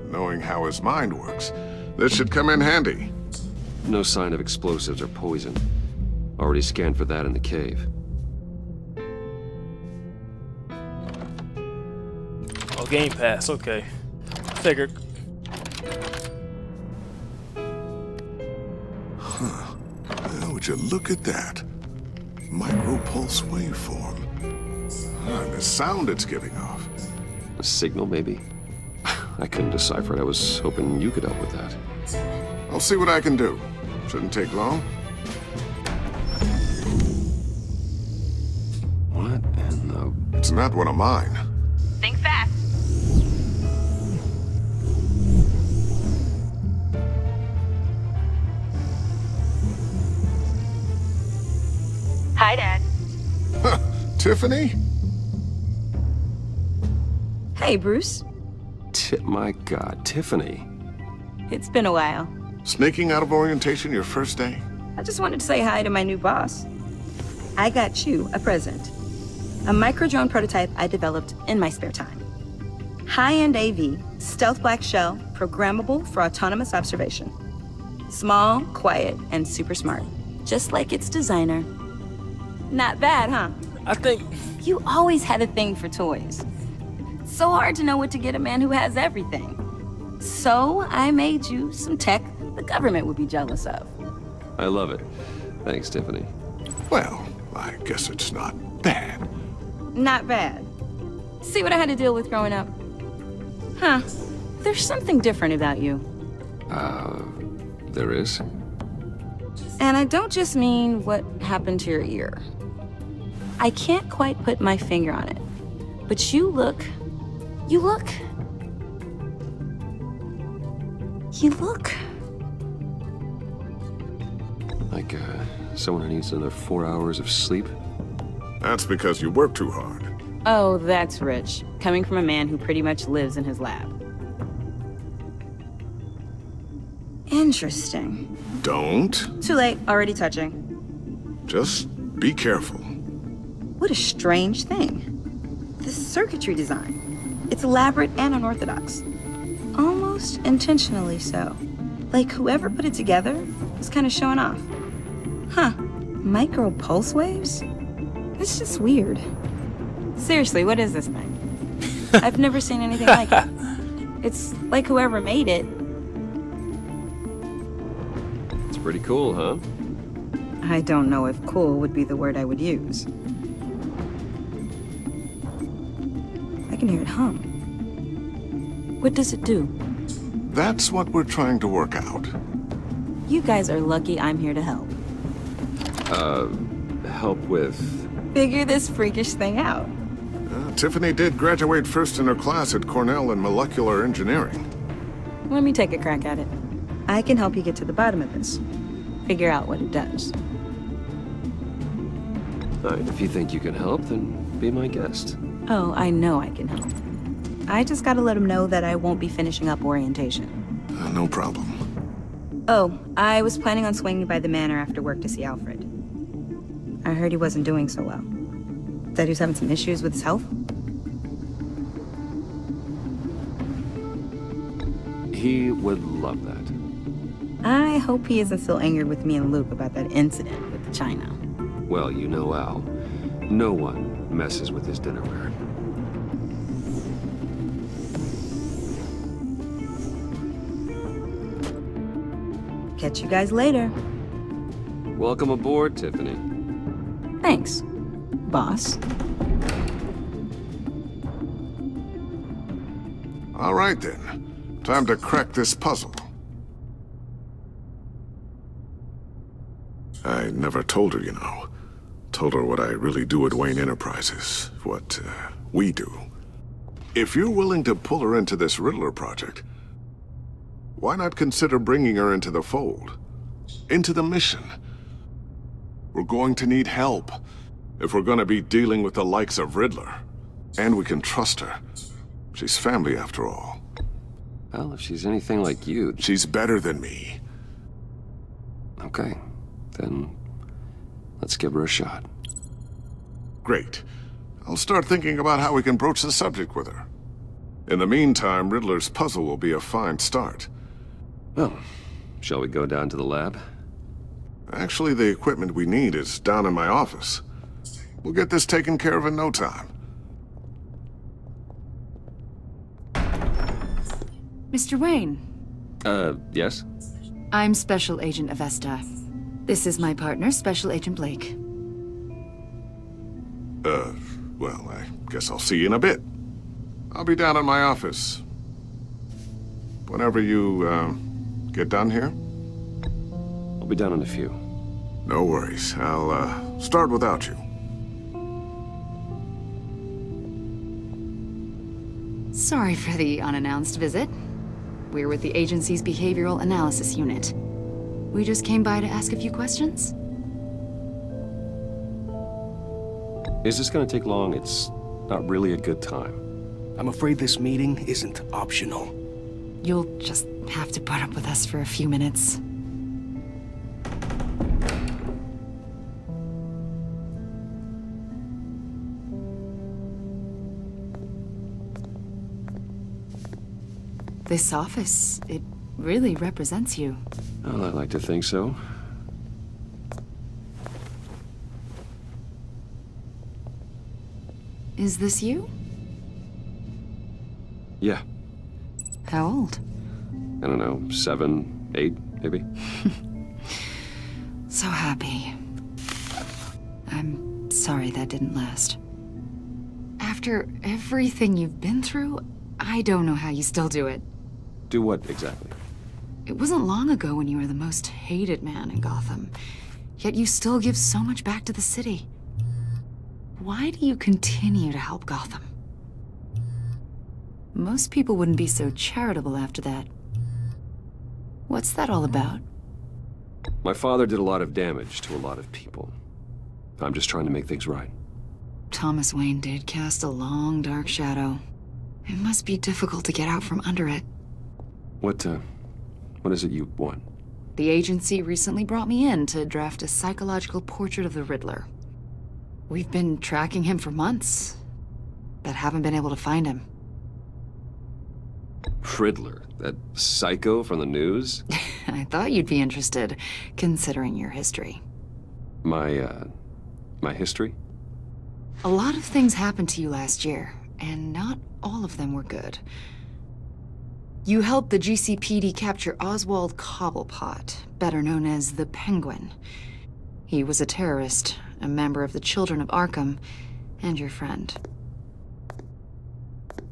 Knowing how his mind works, this should come in handy. No sign of explosives or poison. Already scanned for that in the cave. Oh, Game Pass, okay. Figured. Huh. Well, would you look at that? Micro-pulse waveform. And the sound it's giving off. A signal, maybe? I couldn't decipher it. I was hoping you could help with that. I'll see what I can do. Shouldn't take long. What in the... It's not one of mine. Think fast. Hi, Dad. Tiffany? Hey, Bruce. My God, Tiffany. It's been a while. Sneaking out of orientation your first day? I just wanted to say hi to my new boss. I got you a present. A micro-drone prototype I developed in my spare time. High-end AV, stealth black shell, programmable for autonomous observation. Small, quiet, and super smart. Just like its designer. Not bad, huh? I think... You always had a thing for toys. So hard to know what to get a man who has everything. So I made you some tech the government would be jealous of. I love it. Thanks, Tiffany. Well, I guess it's not bad. Not bad. See what I had to deal with growing up? Huh. There's something different about you. There is? And I don't just mean what happened to your ear. I can't quite put my finger on it. But you look... Like, someone who needs another 4 hours of sleep? That's because you work too hard. Oh, that's rich. Coming from a man who pretty much lives in his lab. Interesting. Don't. Too late. Already touching. Just be careful. What a strange thing. This circuitry design. It's elaborate and unorthodox. Almost intentionally so. Like whoever put it together was kind of showing off. Huh. Micro pulse waves? It's just weird. Seriously, what is this thing? I've never seen anything like it. It's like whoever made it. It's pretty cool, huh? I don't know if cool would be the word I would use. I can hear it hum. What does it do? That's what we're trying to work out. You guys are lucky I'm here to help. Help with... Figure this freakish thing out. Tiffany did graduate first in her class at Cornell in molecular engineering. Let me take a crack at it. I can help you get to the bottom of this. Figure out what it does. All right, if you think you can help, then be my guest. Oh, I know I can help. I just gotta let him know that I won't be finishing up orientation. No problem. Oh, I was planning on swinging by the manor after work to see Alfred. I heard he wasn't doing so well. That he was having some issues with his health? He would love that. I hope he isn't still angered with me and Luke about that incident with China. Well, you know Al. No one messes with his dinnerware. Catch you guys later. Welcome aboard, Tiffany. Thanks, boss. All right, then. Time to crack this puzzle. I never told her, you know. told her what I really do at Wayne Enterprises, what we do. If you're willing to pull her into this Riddler project, why not consider bringing her into the fold? Into the mission? We're going to need help if we're going to be dealing with the likes of Riddler. And we can trust her. She's family after all. Well, if she's anything like you... She's better than me. Okay, then let's give her a shot. Great. I'll start thinking about how we can broach the subject with her. In the meantime, Riddler's puzzle will be a fine start. Well, shall we go down to the lab? Actually, the equipment we need is down in my office. We'll get this taken care of in no time. Mr. Wayne. Yes? I'm Special Agent Avesta. This is my partner, Special Agent Blake. Well, I guess I'll see you in a bit. I'll be down in my office. Whenever you, get done here? I'll be down in a few. No worries. I'll, start without you. Sorry for the unannounced visit. We're with the agency's Behavioral Analysis Unit. We just came by to ask a few questions. Is this gonna take long? It's not really a good time. I'm afraid this meeting isn't optional. You'll just have to put up with us for a few minutes. This office, it really represents you. Well, I'd like to think so. Is this you? Yeah. How old? I don't know, 7, 8, maybe? So happy. I'm sorry that didn't last. After everything you've been through, I don't know how you still do it. Do what, exactly? It wasn't long ago when you were the most hated man in Gotham, yet you still give so much back to the city. Why do you continue to help Gotham? Most people wouldn't be so charitable after that. What's that all about? My father did a lot of damage to a lot of people. I'm just trying to make things right. Thomas Wayne did cast a long, dark shadow. It must be difficult to get out from under it. What is it you want? The agency recently brought me in to draft a psychological portrait of the Riddler. We've been tracking him for months, but haven't been able to find him. Riddler? That psycho from the news? I thought you'd be interested, considering your history. My history? A lot of things happened to you last year, and not all of them were good. You helped the GCPD capture Oswald Cobblepot, better known as the Penguin. He was a terrorist, a member of the Children of Arkham, and your friend.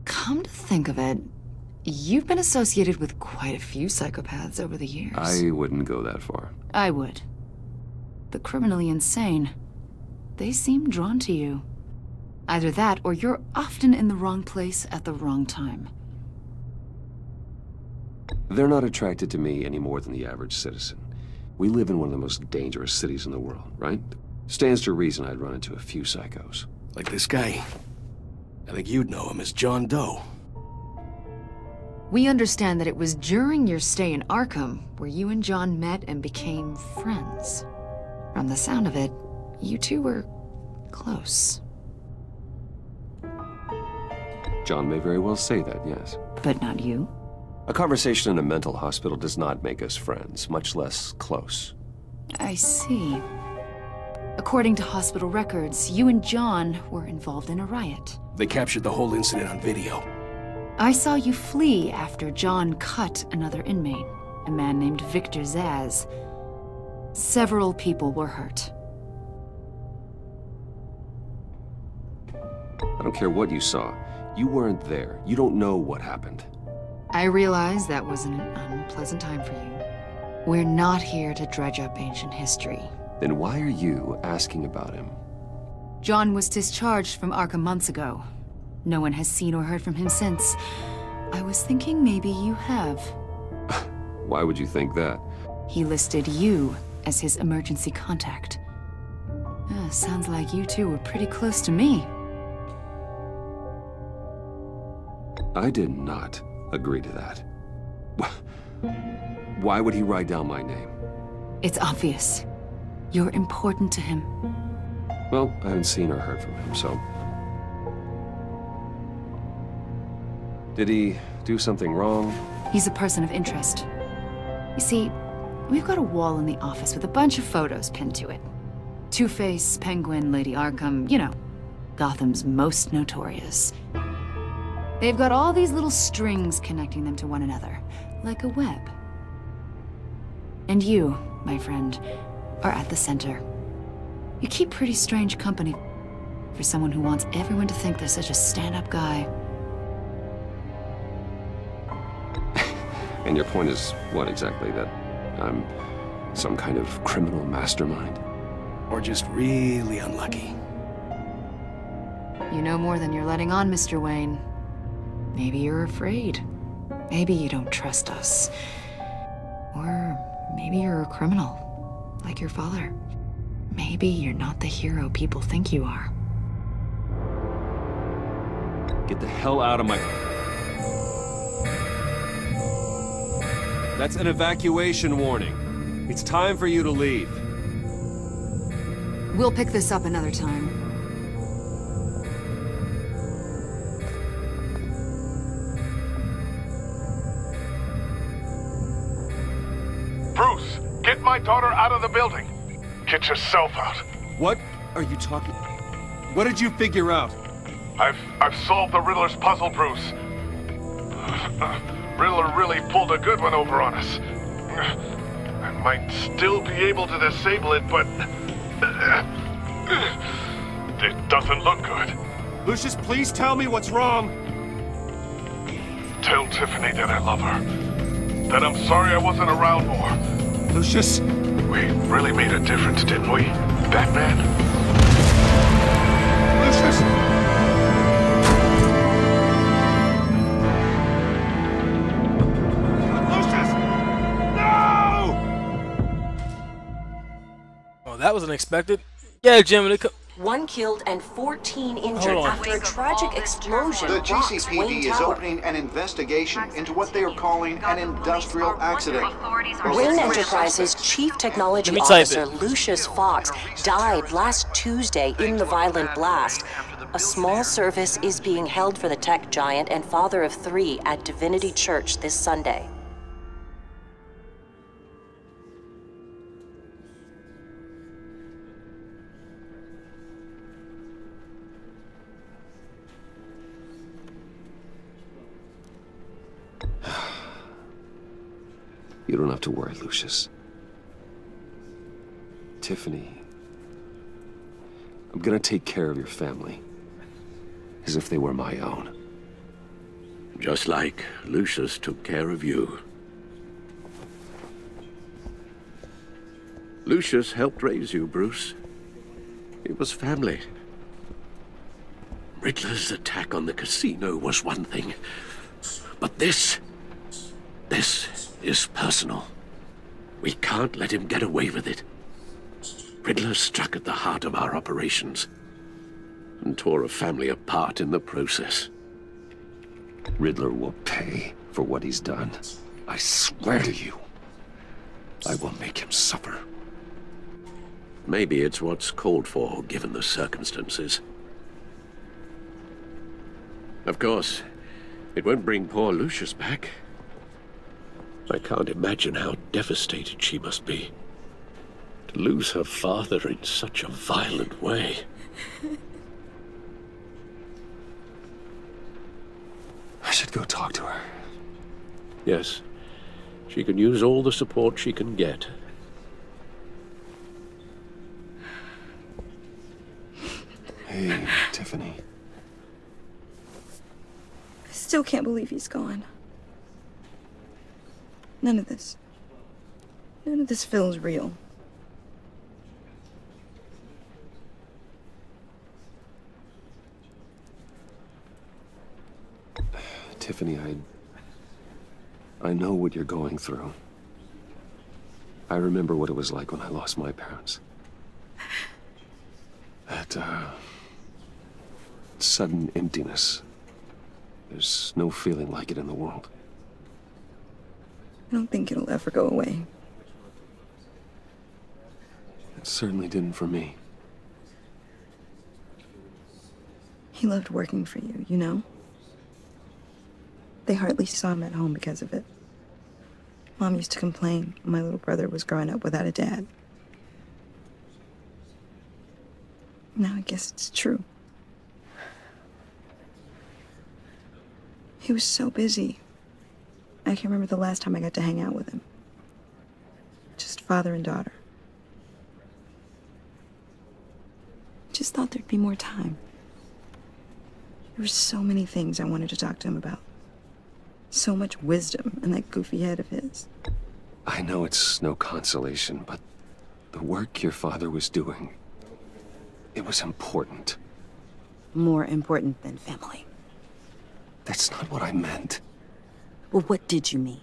Come to think of it, you've been associated with quite a few psychopaths over the years. I wouldn't go that far. I would. The criminally insane. They seem drawn to you. Either that, or you're often in the wrong place at the wrong time. They're not attracted to me any more than the average citizen. We live in one of the most dangerous cities in the world, right? Stands to reason I'd run into a few psychos. Like this guy. I think you'd know him as John Doe. We understand that it was during your stay in Arkham where you and John met and became friends. From the sound of it, you two were close. John may very well say that, yes. But not you? A conversation in a mental hospital does not make us friends, much less close. I see. According to hospital records, you and John were involved in a riot. They captured the whole incident on video. I saw you flee after John cut another inmate, a man named Victor Zaz. Several people were hurt. I don't care what you saw. You weren't there. You don't know what happened. I realize that was an unpleasant time for you. We're not here to dredge up ancient history. Then why are you asking about him? John was discharged from Arkham months ago. No one has seen or heard from him since. I was thinking maybe you have. Why would you think that? He listed you as his emergency contact. Sounds like you two were pretty close to me. I did not agree to that. Why would he write down my name? It's obvious. You're important to him. Well, I haven't seen or heard from him, so... Did he do something wrong? He's a person of interest. You see, we've got a wall in the office with a bunch of photos pinned to it. Two-Face, Penguin, Lady Arkham, you know, Gotham's most notorious. They've got all these little strings connecting them to one another, like a web. And you, my friend, are at the center. You keep pretty strange company for someone who wants everyone to think they're such a stand-up guy. And your point is what exactly? That I'm some kind of criminal mastermind? Or just really unlucky? You know more than you're letting on, Mr. Wayne. Maybe you're afraid. Maybe you don't trust us. Or maybe you're a criminal, like your father. Maybe you're not the hero people think you are. Get the hell out of my... That's an evacuation warning. It's time for you to leave. We'll pick this up another time. Bruce, get my daughter out of the building. Get yourself out. What are you talking... What did you figure out? I've solved the Riddler's puzzle, Bruce. Riddler really pulled a good one over on us. I might still be able to disable it, but... it doesn't look good. Lucius, please tell me what's wrong. Tell Tiffany that I love her. That I'm sorry I wasn't around more. Lucius? We really made a difference, didn't we, Batman? Lucius! That was unexpected. Yeah, Jim. One killed and 14 injured after a tragic explosion. The rocks GCPD Wayne is Tower. opening an investigation into what they are calling an industrial accident. Wayne Enterprises Chief Technology Officer Lucius Fox died last Tuesday in the violent blast. A small service is being held for the tech giant and father of 3 at Divinity Church this Sunday. You don't have to worry, Lucius. Tiffany, I'm gonna take care of your family. As if they were my own. Just like Lucius took care of you. Lucius helped raise you, Bruce. It was family. Riddler's attack on the casino was one thing. But this is personal. We can't let him get away with it. Riddler struck at the heart of our operations and tore a family apart in the process. Riddler will pay for what he's done. I swear to you. I will make him suffer. Maybe it's what's called for, given the circumstances. Of course, it won't bring poor Lucius back. I can't imagine how devastated she must be. To lose her father in such a violent way. I should go talk to her. Yes. She can use all the support she can get. Hey, Tiffany. I still can't believe he's gone. None of this feels real. Tiffany, I know what you're going through. I remember what it was like when I lost my parents. That, sudden emptiness. There's no feeling like it in the world. I don't think it'll ever go away. It certainly didn't for me. He loved working for you, you know? They hardly saw him at home because of it. Mom used to complain when my little brother was growing up without a dad. Now I guess it's true. He was so busy. I can't remember the last time I got to hang out with him. Just father and daughter. Just thought there'd be more time. There were so many things I wanted to talk to him about. So much wisdom in that goofy head of his. I know it's no consolation, but the work your father was doing, it was important. More important than family. That's not what I meant. Well, what did you mean?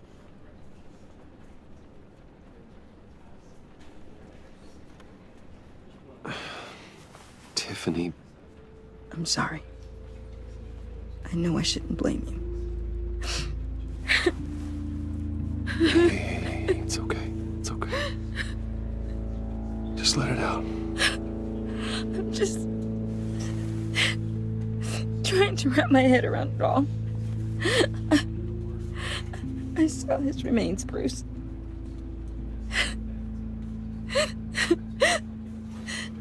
Tiffany. I'm sorry. I know I shouldn't blame you. Hey, it's okay. It's okay. Just let it out. I'm just trying to wrap my head around it all. I saw his remains, Bruce.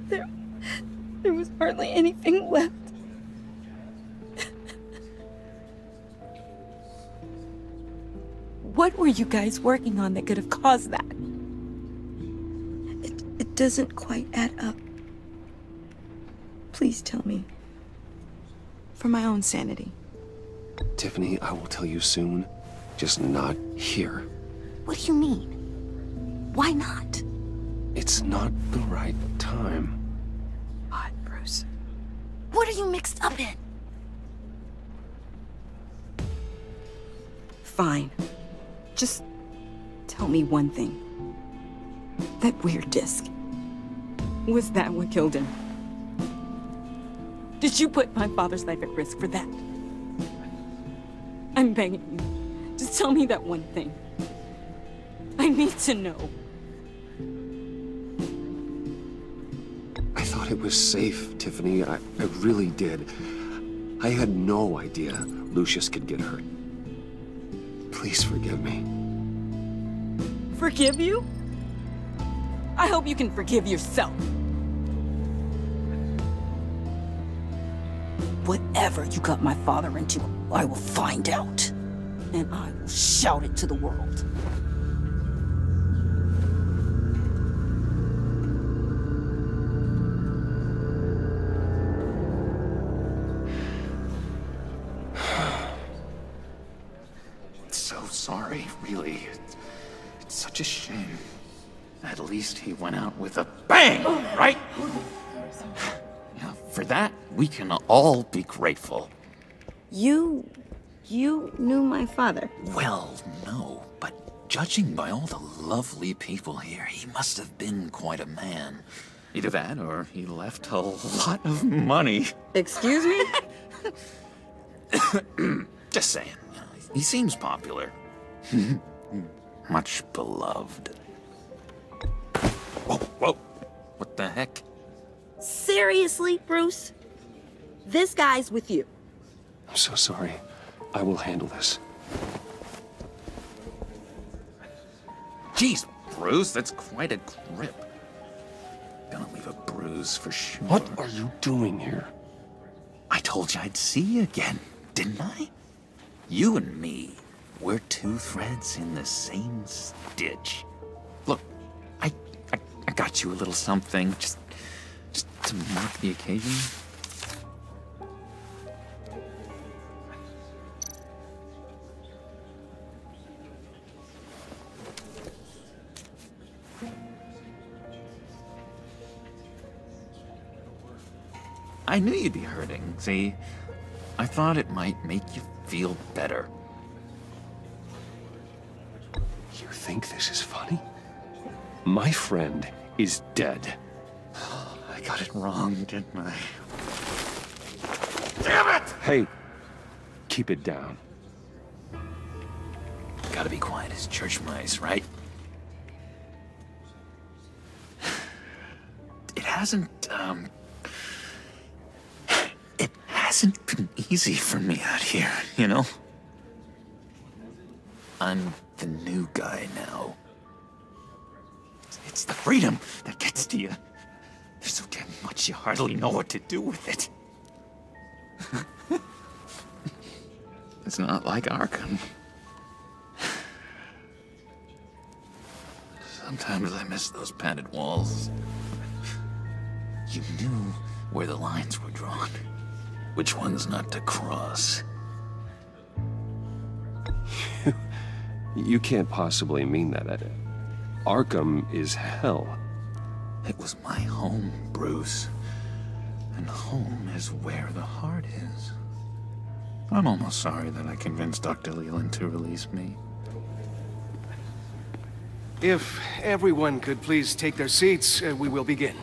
There was hardly anything left. What were you guys working on that could have caused that? It doesn't quite add up. Please tell me. For my own sanity. Tiffany, I will tell you soon. Just not here. What do you mean? Why not? It's not the right time. What, Bruce? What are you mixed up in? Fine. Just tell me one thing. That weird disc. Was that what killed him? Did you put my father's life at risk for that? I'm begging you. Just tell me that one thing. I need to know. I thought it was safe, Tiffany. I really did. I had no idea Lucius could get hurt. Please forgive me. Forgive you? I hope you can forgive yourself. Whatever you got my father into, I will find out. And I will shout it to the world. So sorry, really. It's such a shame. At least he went out with a bang, right? Now, for that, we can all be grateful. You knew my father? Well, no, but judging by all the lovely people here, he must have been quite a man. Either that, or he left a lot of money. Excuse me? Just saying. He seems popular. Much beloved. Whoa, whoa. What the heck? Seriously, Bruce? This guy's with you. I'm so sorry. I will handle this. Jeez, Bruce, that's quite a grip. Gonna leave a bruise for sure. What are you doing here? I told you I'd see you again, didn't I? You and me, we're two threads in the same stitch. Look, I got you a little something, just to mark the occasion. I knew you'd be hurting, see? I thought it might make you feel better. think this is funny? My friend is dead. I got it wrong, didn't I? Damn it! Hey, keep it down. Gotta be quiet as church mice, right? It hasn't been easy for me out here, you know? I'm the new guy now. It's the freedom that gets to you. There's so damn much you hardly know what to do with it. It's not like Arkham. Sometimes I miss those padded walls. You knew where the lines were drawn. Which ones not to cross. You can't possibly mean that. Arkham is hell. It was my home, Bruce. And home is where the heart is. I'm almost sorry that I convinced Dr. Leland to release me. If everyone could please take their seats, we will begin.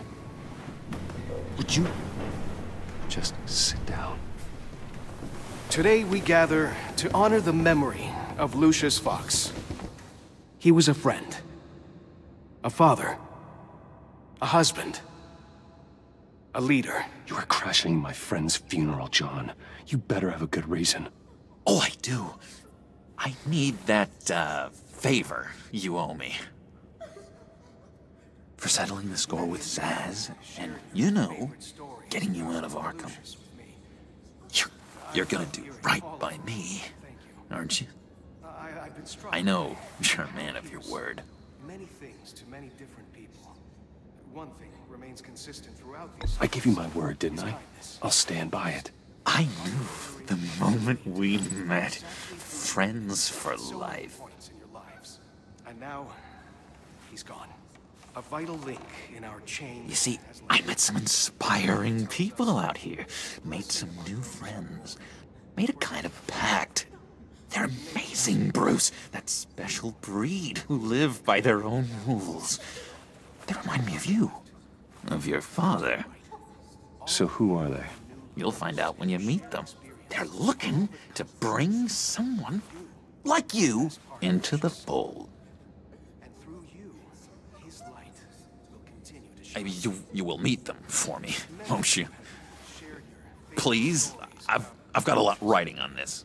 Would you just sit down? Today we gather to honor the memory of Lucius Fox. He was a friend, a father, a husband, a leader. You are crashing my friend's funeral, John. You better have a good reason. Oh, I do. I need that, favor you owe me. For settling the score with Zaz, and, you know, getting you out of Arkham. You're gonna do right by me, aren't you? I know you're a man of your word. Many things to many different people. One thing remains consistent throughout these. I gave you my word, didn't I? I'll stand by it. I knew the moment we met. Friends for life. And now, he's gone. A vital link in our chain. You see, I met some inspiring people out here. Made some new friends. Made a kind of pact. They're amazing, Bruce. That special breed who live by their own rules. They remind me of you. Of your father. So who are they? You'll find out when you meet them. They're looking to bring someone like you into the fold. You will meet them for me, won't you? Please? I've got a lot writing on this.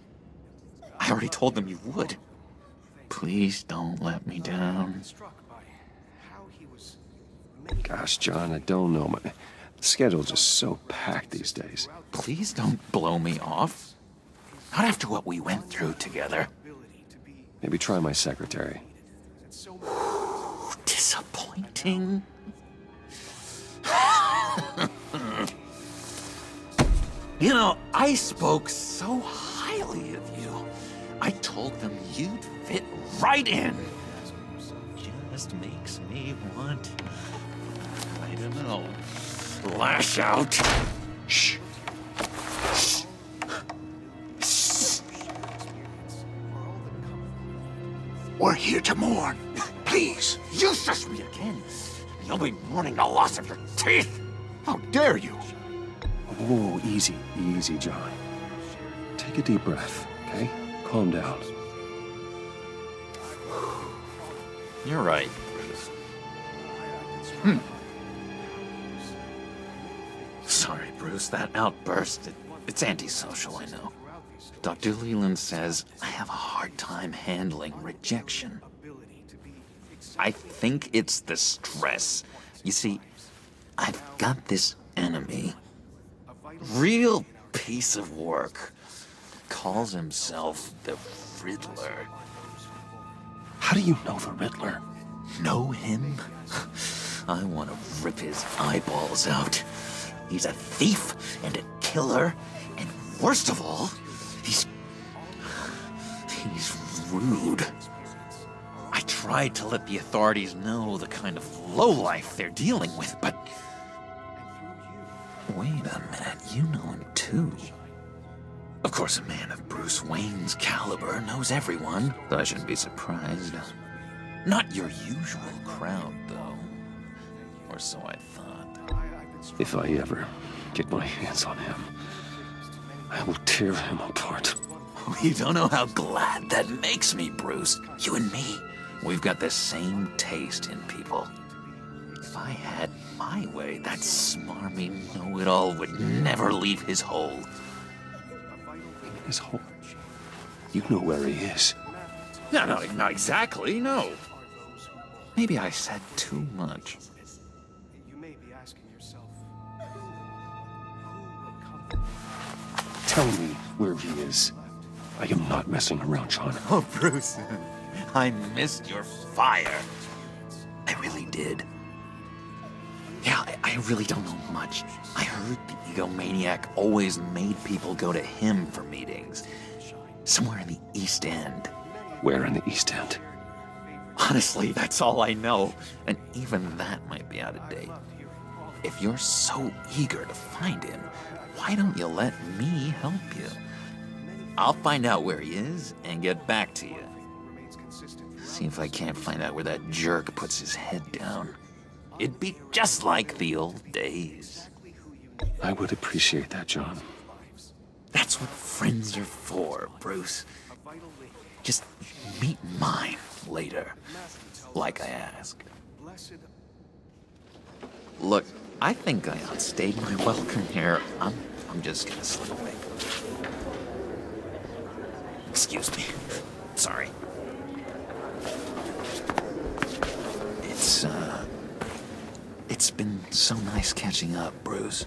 I already told them you would. Please don't let me down. Gosh, John, I don't know. My schedule's just so packed these days. Please don't blow me off. Not after what we went through together. Maybe try my secretary. Disappointing. You know, I spoke so highly of you. I told them you'd fit right in. Just makes me want, I don't know, lash out. Shh. We're here to mourn. Please, Useless me again. You'll be mourning the loss of your teeth. How dare you? Whoa, easy, easy, John. Take a deep breath, okay? Calm down. You're right. Sorry, Bruce, that outburst, it's antisocial, I know. Dr. Leland says I have a hard time handling rejection. I think it's the stress. You see, I've got this enemy. Real piece of work. Calls himself the Riddler. How do you know the Riddler? Know him? I want to rip his eyeballs out. He's a thief and a killer, and worst of all, he's rude. I tried to let the authorities know the kind of lowlife they're dealing with, but... Wait a minute, you know him too. Of course, a man of Bruce Wayne's caliber knows everyone, so I shouldn't be surprised. Not your usual crowd, though. Or so I thought. If I ever get my hands on him, I will tear him apart. You don't know how glad that makes me, Bruce. You and me, we've got the same taste in people. If I had my way, that smarmy know-it-all would never leave his hole. His hole? You know where he is. No, not exactly, no. Maybe I said too much. Tell me where he is. I am not messing around, John. Oh, Bruce, I missed your fire. I really did. Yeah, I really don't know much. I heard the egomaniac always made people go to him for meetings. Somewhere in the East End. Where in the East End? Honestly, that's all I know. And even that might be out of date. If you're so eager to find him, why don't you let me help you? I'll find out where he is and get back to you. See if I can't find out where that jerk puts his head down. It'd be just like the old days. I would appreciate that, John. That's what friends are for, Bruce. Just meet mine later, like I asked. Look, I think I outstayed my welcome here. I'm just gonna slip away. Excuse me. Sorry. It's been so nice catching up, Bruce.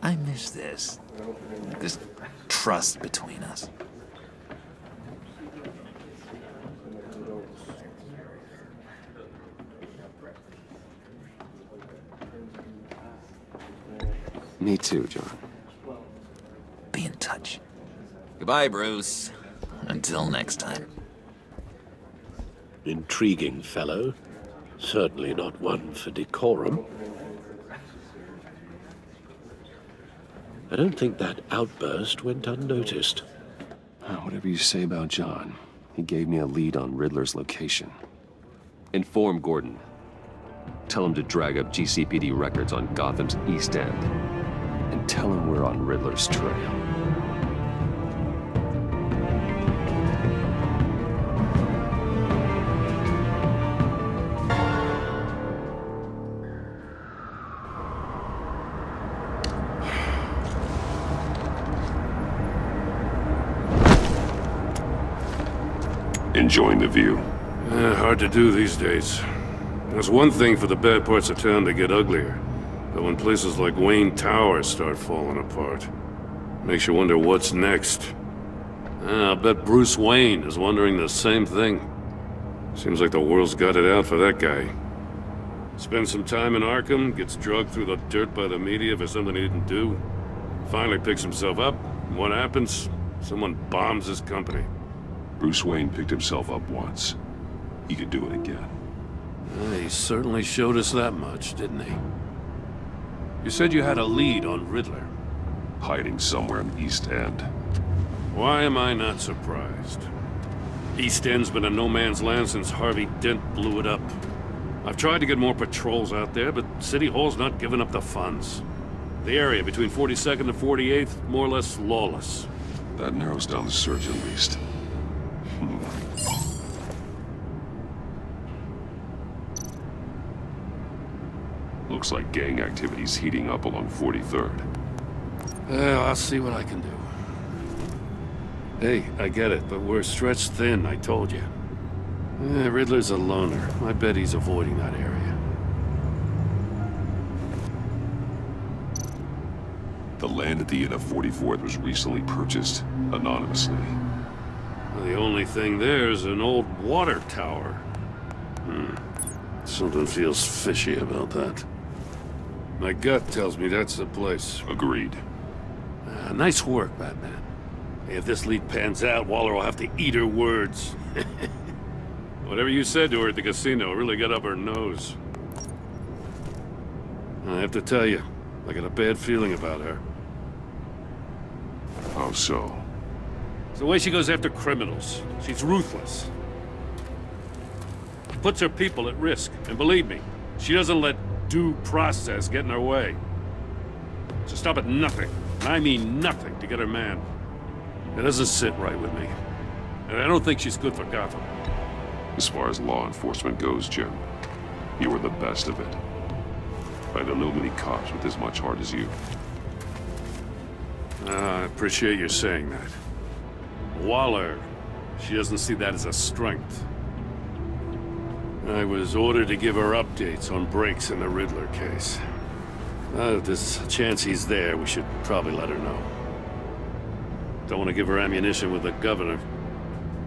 I miss this trust between us. Me too, John. Be in touch. Goodbye, Bruce. Until next time. Intriguing fellow. Certainly not one for decorum. I don't think that outburst went unnoticed. Whatever you say about John, he gave me a lead on Riddler's location. Inform Gordon. Tell him to drag up GCPD records on Gotham's East End. And tell him we're on Riddler's trail. Enjoying the view? Hard to do these days. There's one thing for the bad parts of town to get uglier. But when places like Wayne Tower start falling apart, makes you wonder what's next. I'll bet Bruce Wayne is wondering the same thing. Seems like the world's got it out for that guy. Spends some time in Arkham, gets drugged through the dirt by the media for something he didn't do. Finally picks himself up, and what happens? Someone bombs his company. Bruce Wayne picked himself up once. He could do it again. He certainly showed us that much, didn't he? You said you had a lead on Riddler. Hiding somewhere in the East End. Why am I not surprised? East End's been a no-man's land since Harvey Dent blew it up. I've tried to get more patrols out there, but City Hall's not giving up the funds. The area between 42nd and 48th, more or less lawless. That narrows down the search at least. Looks like gang activity's heating up along 43rd. Well, I'll see what I can do. Hey, I get it, but we're stretched thin, I told you. Riddler's a loner. I bet he's avoiding that area. The land at the end of 44th was recently purchased anonymously. The only thing there is an old water tower. Something feels fishy about that. My gut tells me that's the place. Agreed. Nice work, Batman. If this lead pans out, Waller will have to eat her words. Whatever you said to her at the casino really got up her nose. I have to tell you, I got a bad feeling about her. How so? It's the way she goes after criminals. She's ruthless. puts her people at risk. And believe me, she doesn't let due process get in her way. So stop at nothing, and I mean nothing, to get her man. It doesn't sit right with me. And I don't think she's good for Gotham. As far as law enforcement goes, Jim, you were the best of it. I don't know many cops with as much heart as you. I appreciate you saying that. Waller, she doesn't see that as a strength. I was ordered to give her updates on breaks in the Riddler case. If there's a chance he's there, we should probably let her know. Don't want to give her ammunition with the governor.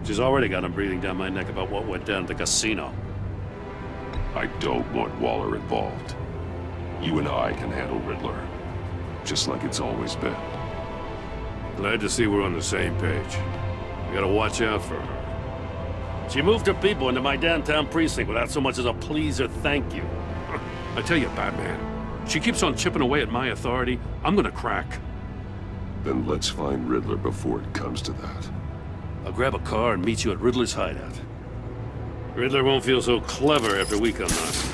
She's already got him breathing down my neck about what went down at the casino. I don't want Waller involved. You and I can handle Riddler, just like it's always been. Glad to see we're on the same page. We gotta watch out for her. She moved her people into my downtown precinct without so much as a please or thank you. I tell you, Batman, she keeps on chipping away at my authority. I'm gonna crack. Then let's find Riddler before it comes to that. I'll grab a car and meet you at Riddler's hideout. Riddler won't feel so clever after we come knocking.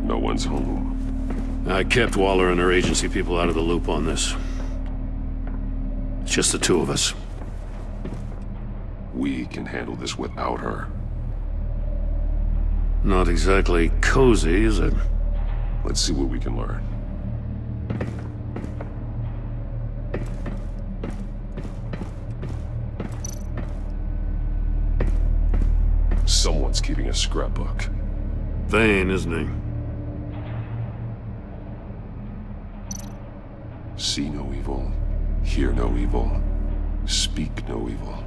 No one's home. I kept Waller and her agency people out of the loop on this. It's just the two of us. We can handle this without her. Not exactly cozy, is it? Let's see what we can learn. Someone's keeping a scrapbook. Vain, isn't he? See no evil, hear no evil, speak no evil.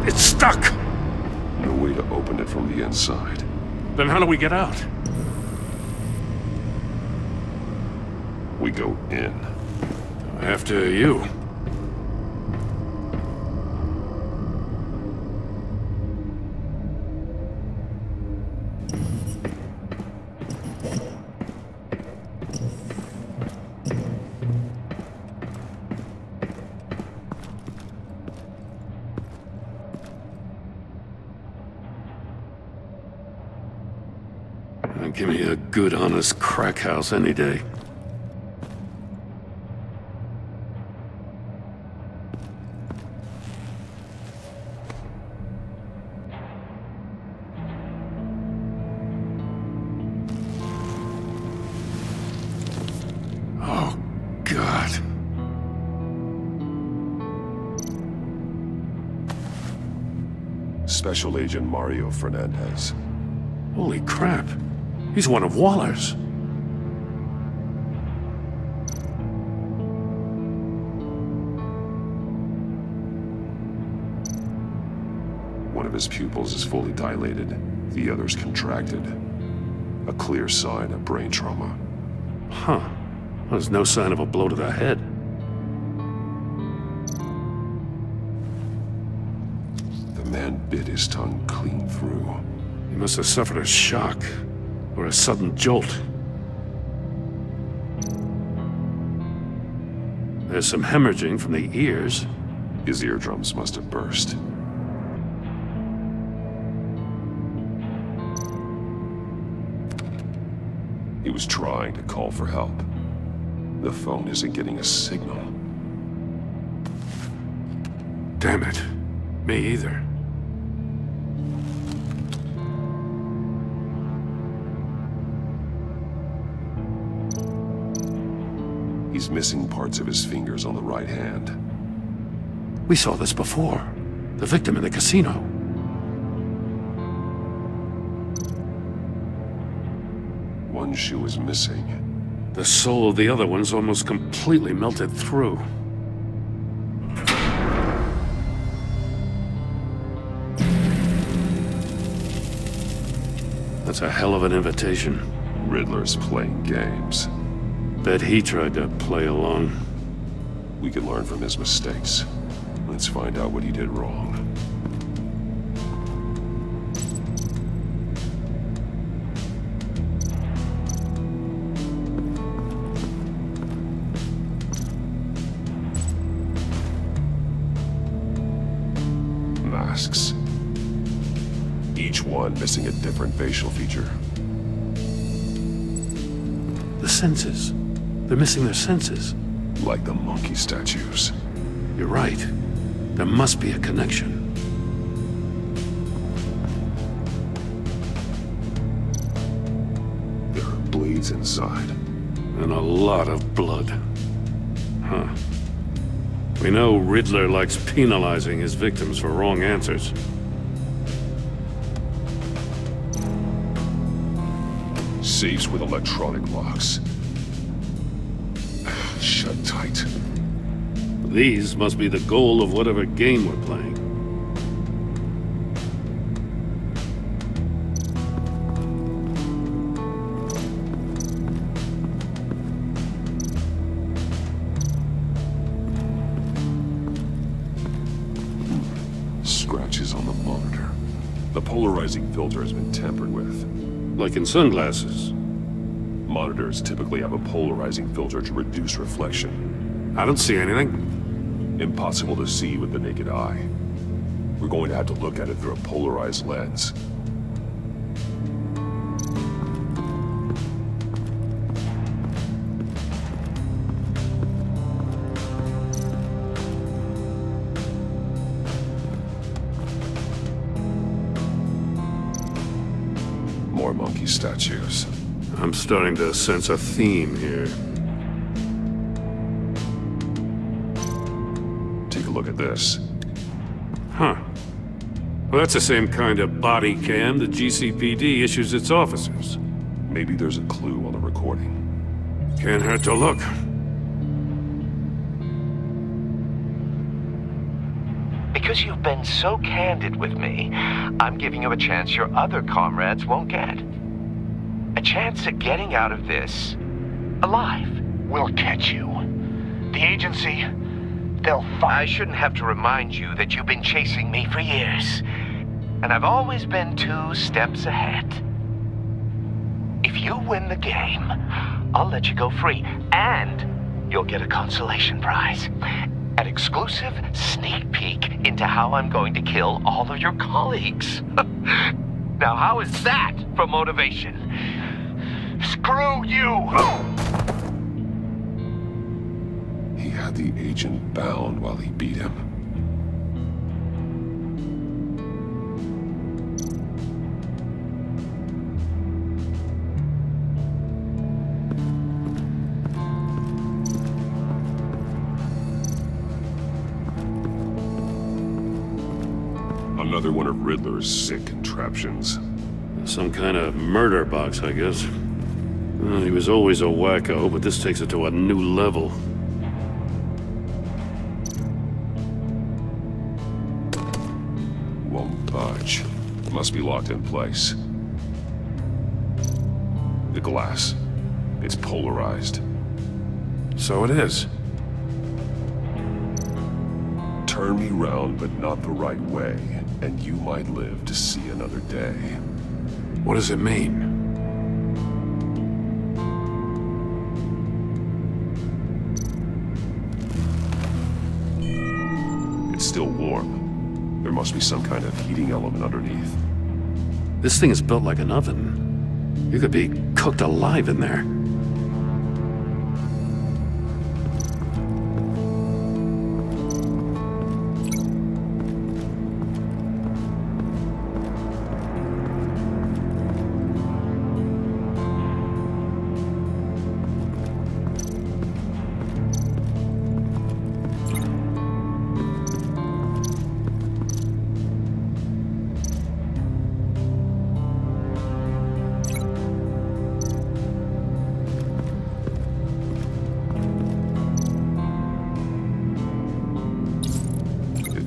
It's stuck! No way to open it from the inside. Then how do we get out? We go in. After you. Give me a good, honest crack house any day. Oh, God. Special Agent Mario Fernandez. Holy crap. He's one of Waller's. One of his pupils is fully dilated, the other's contracted. A clear sign of brain trauma. Huh. There's no sign of a blow to the head. The man bit his tongue clean through. He must have suffered a shock. Or a sudden jolt. There's some hemorrhaging from the ears. His eardrums must have burst. He was trying to call for help. The phone isn't getting a signal. Damn it. Me either. He's missing parts of his fingers on the right hand. We saw this before. The victim in the casino. One shoe is missing. The soul of the other one's almost completely melted through. That's a hell of an invitation. Riddler's playing games. Bet he tried to play along. We can learn from his mistakes. Let's find out what he did wrong. Masks. Each one missing a different facial feature. The senses. They're missing their senses. Like the monkey statues. You're right. There must be a connection. There are bleeds inside. And a lot of blood. Huh. We know Riddler likes penalizing his victims for wrong answers. Safes with electronic locks. Shut tight. These must be the goal of whatever game we're playing. Scratches on the monitor. The polarizing filter has been tampered with. Like in sunglasses. Monitors typically have a polarizing filter to reduce reflection. I don't see anything. Impossible to see with the naked eye. We're going to have to look at it through a polarized lens. More monkey statues. I'm starting to sense a theme here. Take a look at this. Huh. Well, that's the same kind of body cam the GCPD issues its officers. Maybe there's a clue on the recording. Can't hurt to look. Because you've been so candid with me, I'm giving you a chance your other comrades won't get. A chance at getting out of this alive. We'll catch you. The agency, they'll find... I shouldn't have to remind you that you've been chasing me for years. And I've always been 2 steps ahead. If you win the game, I'll let you go free. And you'll get a consolation prize. An exclusive sneak peek into how I'm going to kill all of your colleagues. Now, how is that for motivation? Screw you! He had the agent bound while he beat him. Another one of Riddler's sick contraptions. Some kind of murder box, I guess. Well, he was always a wacko, but this takes it to a new level. Won't budge. Must be locked in place. The glass. It's polarized. So it is. Turn me round, but not the right way, and you might live to see another day. What does it mean? It's There must be some kind of heating element underneath. This thing is built like an oven. You could be cooked alive in there.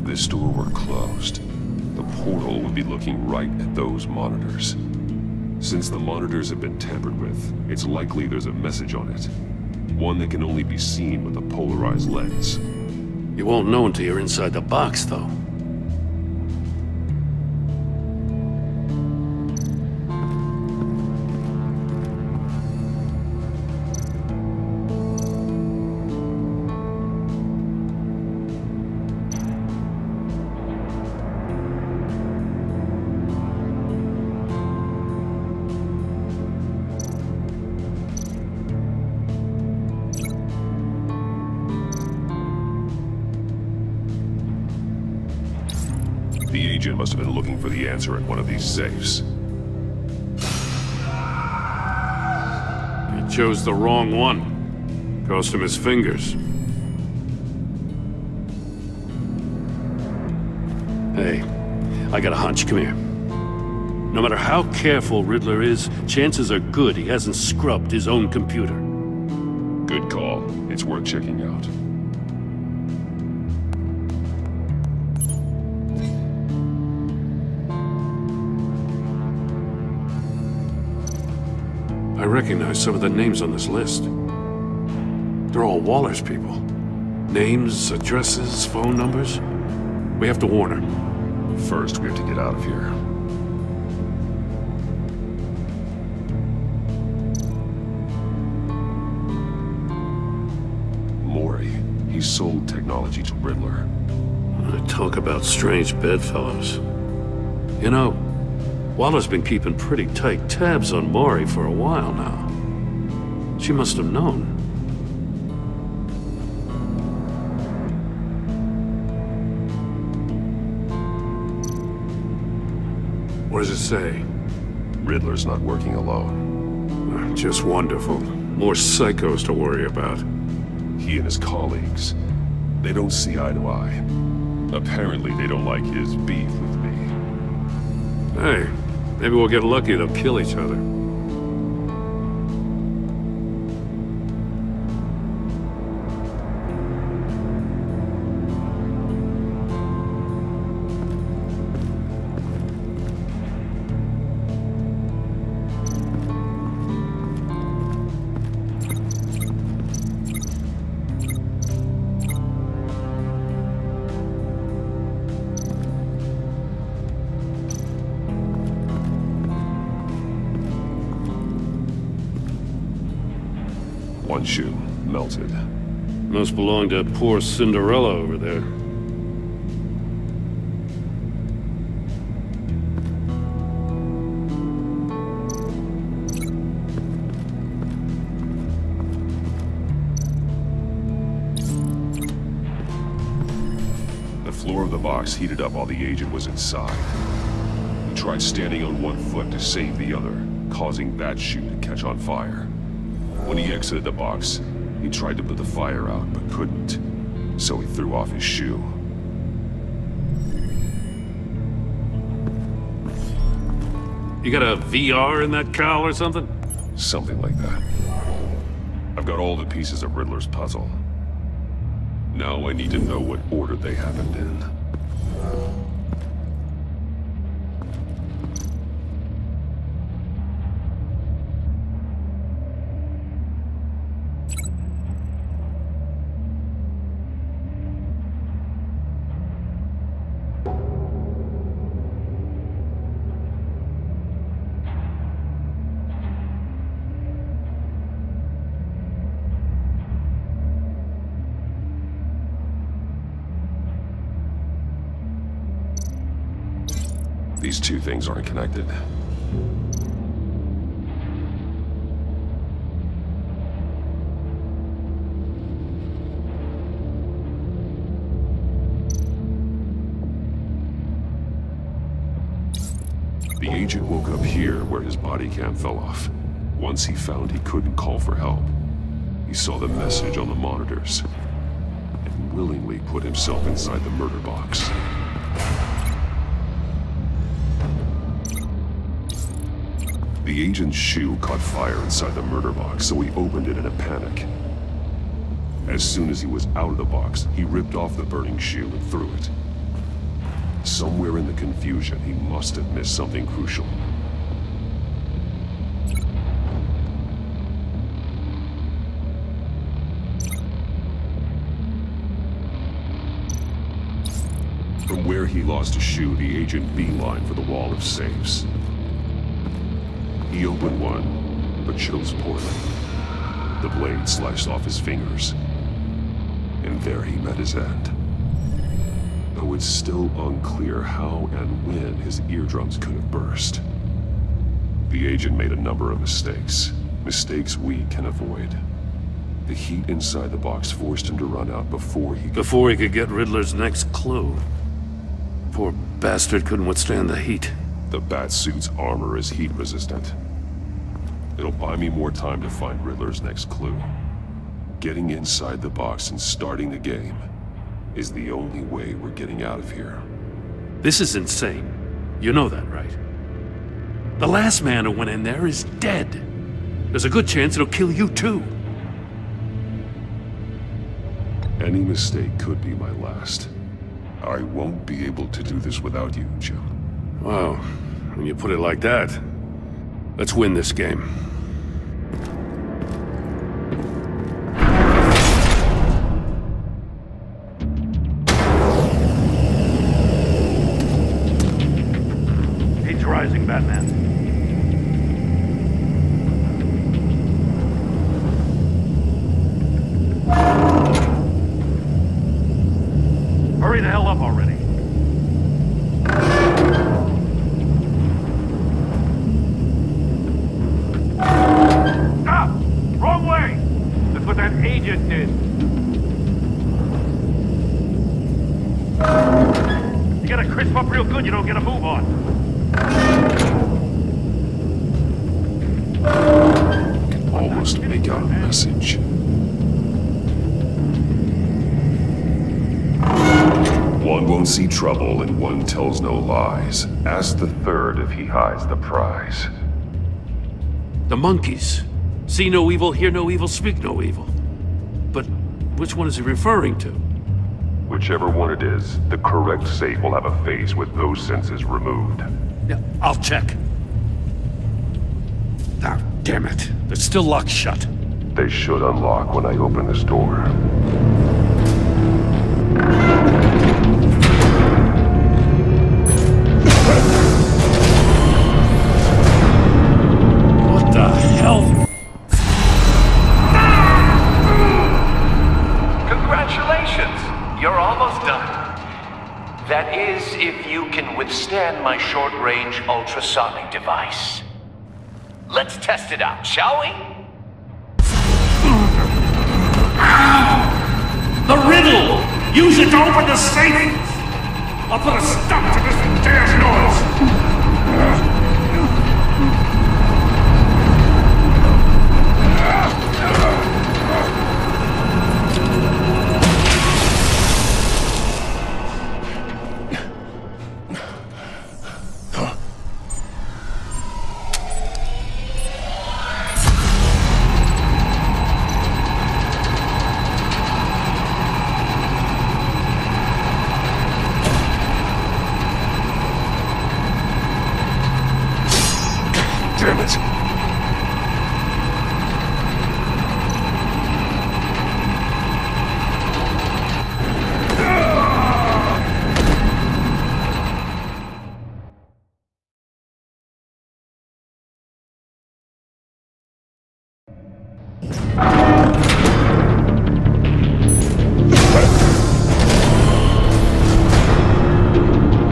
This door were closed, the portal would be looking right at those monitors. Since the monitors have been tampered with, it's likely there's a message on it. One that can only be seen with a polarized lens. You won't know until you're inside the box, though. The agent must have been looking for the answer in one of these safes. He chose the wrong one. Cost him his fingers. Hey, I got a hunch. Come here. No matter how careful Riddler is, chances are good he hasn't scrubbed his own computer. Good call. It's worth checking out. I recognize some of the names on this list. They're all Waller's people. Names, addresses, phone numbers. We have to warn her. First, we have to get out of here. Mori, he sold technology to Riddler. Talk about strange bedfellows. You know, Waller's been keeping pretty tight tabs on Mori for a while now. She must have known. What does it say? Riddler's not working alone. Just wonderful. More psychos to worry about. He and his colleagues, they don't see eye to eye. Apparently they don't like his beef with me. Hey, maybe we'll get lucky they'll kill each other. One shoe, melted. Must belong to poor Cinderella over there. The floor of the box heated up while the agent was inside. He tried standing on one foot to save the other, causing that shoe to catch on fire. When he exited the box, he tried to put the fire out, but couldn't. So he threw off his shoe. You got a VR in that cowl or something? Something like that. I've got all the pieces of Riddler's puzzle. Now I need to know what order they happened in. These two things aren't connected. The agent woke up here where his body cam fell off. Once he found he couldn't call for help, he saw the message on the monitors and willingly put himself inside the murder box. The agent's shoe caught fire inside the murder box, so he opened it in a panic. As soon as he was out of the box, he ripped off the burning shoe and threw it. Somewhere in the confusion, he must have missed something crucial. From where he lost a shoe, the agent beelined for the wall of safes. He opened one, but chose poorly. The blade sliced off his fingers, and there he met his end. Though it's still unclear how and when his eardrums could have burst. The agent made a number of mistakes. Mistakes we can avoid. The heat inside the box forced him to run out before he could get Riddler's next clue. Poor bastard couldn't withstand the heat. The Batsuit's armor is heat resistant. It'll buy me more time to find Riddler's next clue. Getting inside the box and starting the game is the only way we're getting out of here. This is insane. You know that, right? The last man who went in there is dead. There's a good chance it'll kill you too. Any mistake could be my last. I won't be able to do this without you, Jim. Wow, when you put it like that, let's win this game. Heat's rising, Batman. Hurry the hell up already. Stop! Wrong way! That's what that agent did. You gotta crisp up real good, you don't get a move on. I can almost make out a message. One won't see trouble and one tells no lies. Ask the third if he hides the prize. The monkeys. See no evil, hear no evil, speak no evil. But which one is he referring to? Whichever one it is, the correct safe will have a face with those senses removed. Yeah, I'll check. Ah, damn it. They're still locked shut. They should unlock when I open this door. What the hell? Congratulations! You're almost done. That is, if you can withstand my short-range ultrasonic device. Let's test it out, shall we? The riddle! Use it to open the safe! I'll put a stop to this damn noise! Damn it!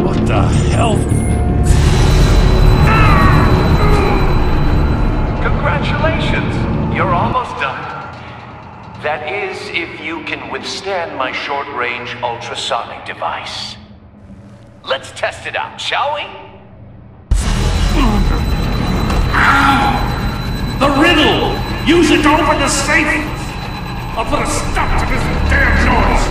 What the hell? you're almost done. That is, if you can withstand my short-range ultrasonic device. Let's test it out, shall we? The riddle! Use it to open the safe! I'll put a stop to this damn noise!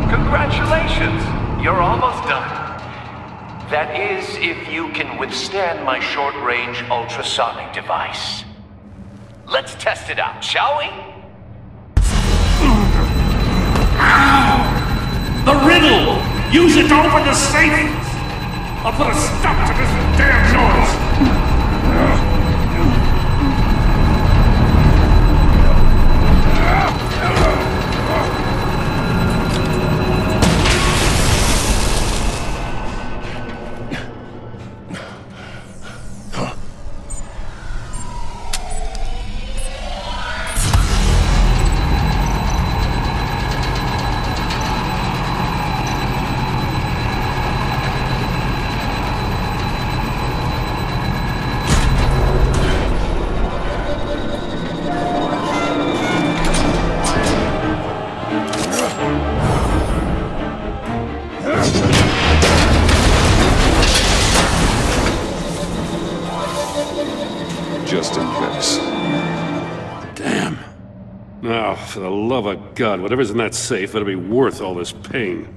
Congratulations! You're almost done. That is, if you can withstand my short-range ultrasonic device. Let's test it out, shall we? The riddle! Use it to open the safe! I'll put a stop to this damn noise! Just in case. Damn. Now, for the love of God, whatever's in that safe better be worth all this pain.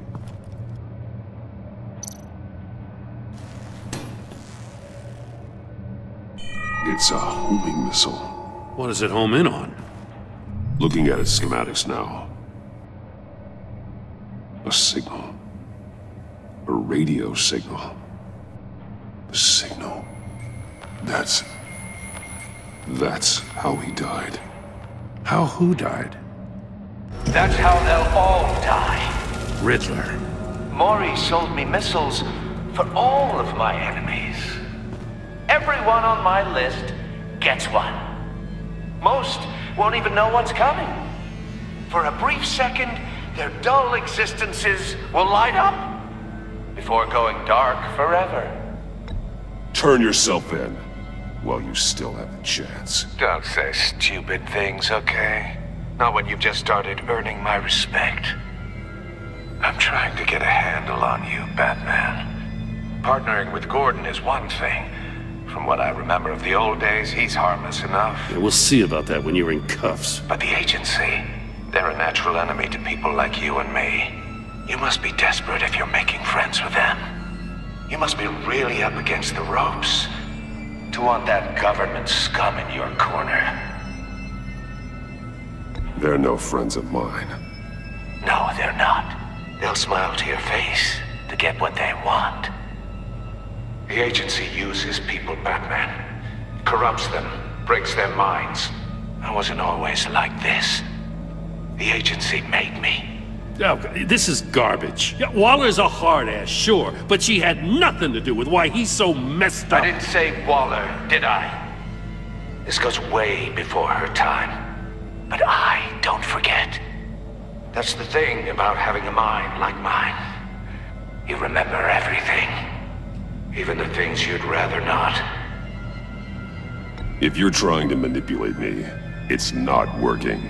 It's a homing missile. What does it home in on? Looking at its schematics now. A signal. A radio signal. A signal. That's how he died. How who died? That's how they'll all die. Riddler. Maury sold me missiles for all of my enemies. Everyone on my list gets one. Most won't even know what's coming. For a brief second, their dull existences will light up before going dark forever. Turn yourself in while you still have the chance. Don't say stupid things, okay? Not when you've just started earning my respect. I'm trying to get a handle on you, Batman. Partnering with Gordon is one thing. From what I remember of the old days, he's harmless enough. Yeah, we'll see about that when you're in cuffs. But the agency, they're a natural enemy to people like you and me. You must be desperate if you're making friends with them. You must be really up against the ropes to want that government scum in your corner. They're no friends of mine. No, they're not. They'll smile to your face to get what they want. The agency uses people, Batman. Corrupts them, breaks their minds. I wasn't always like this. The agency made me. Oh, this is garbage. Yeah, Waller's a hard-ass, sure, but she had nothing to do with why he's so messed up. I didn't say Waller, did I? This goes way before her time. But I don't forget. That's the thing about having a mind like mine. You remember everything. Even the things you'd rather not. If you're trying to manipulate me, it's not working.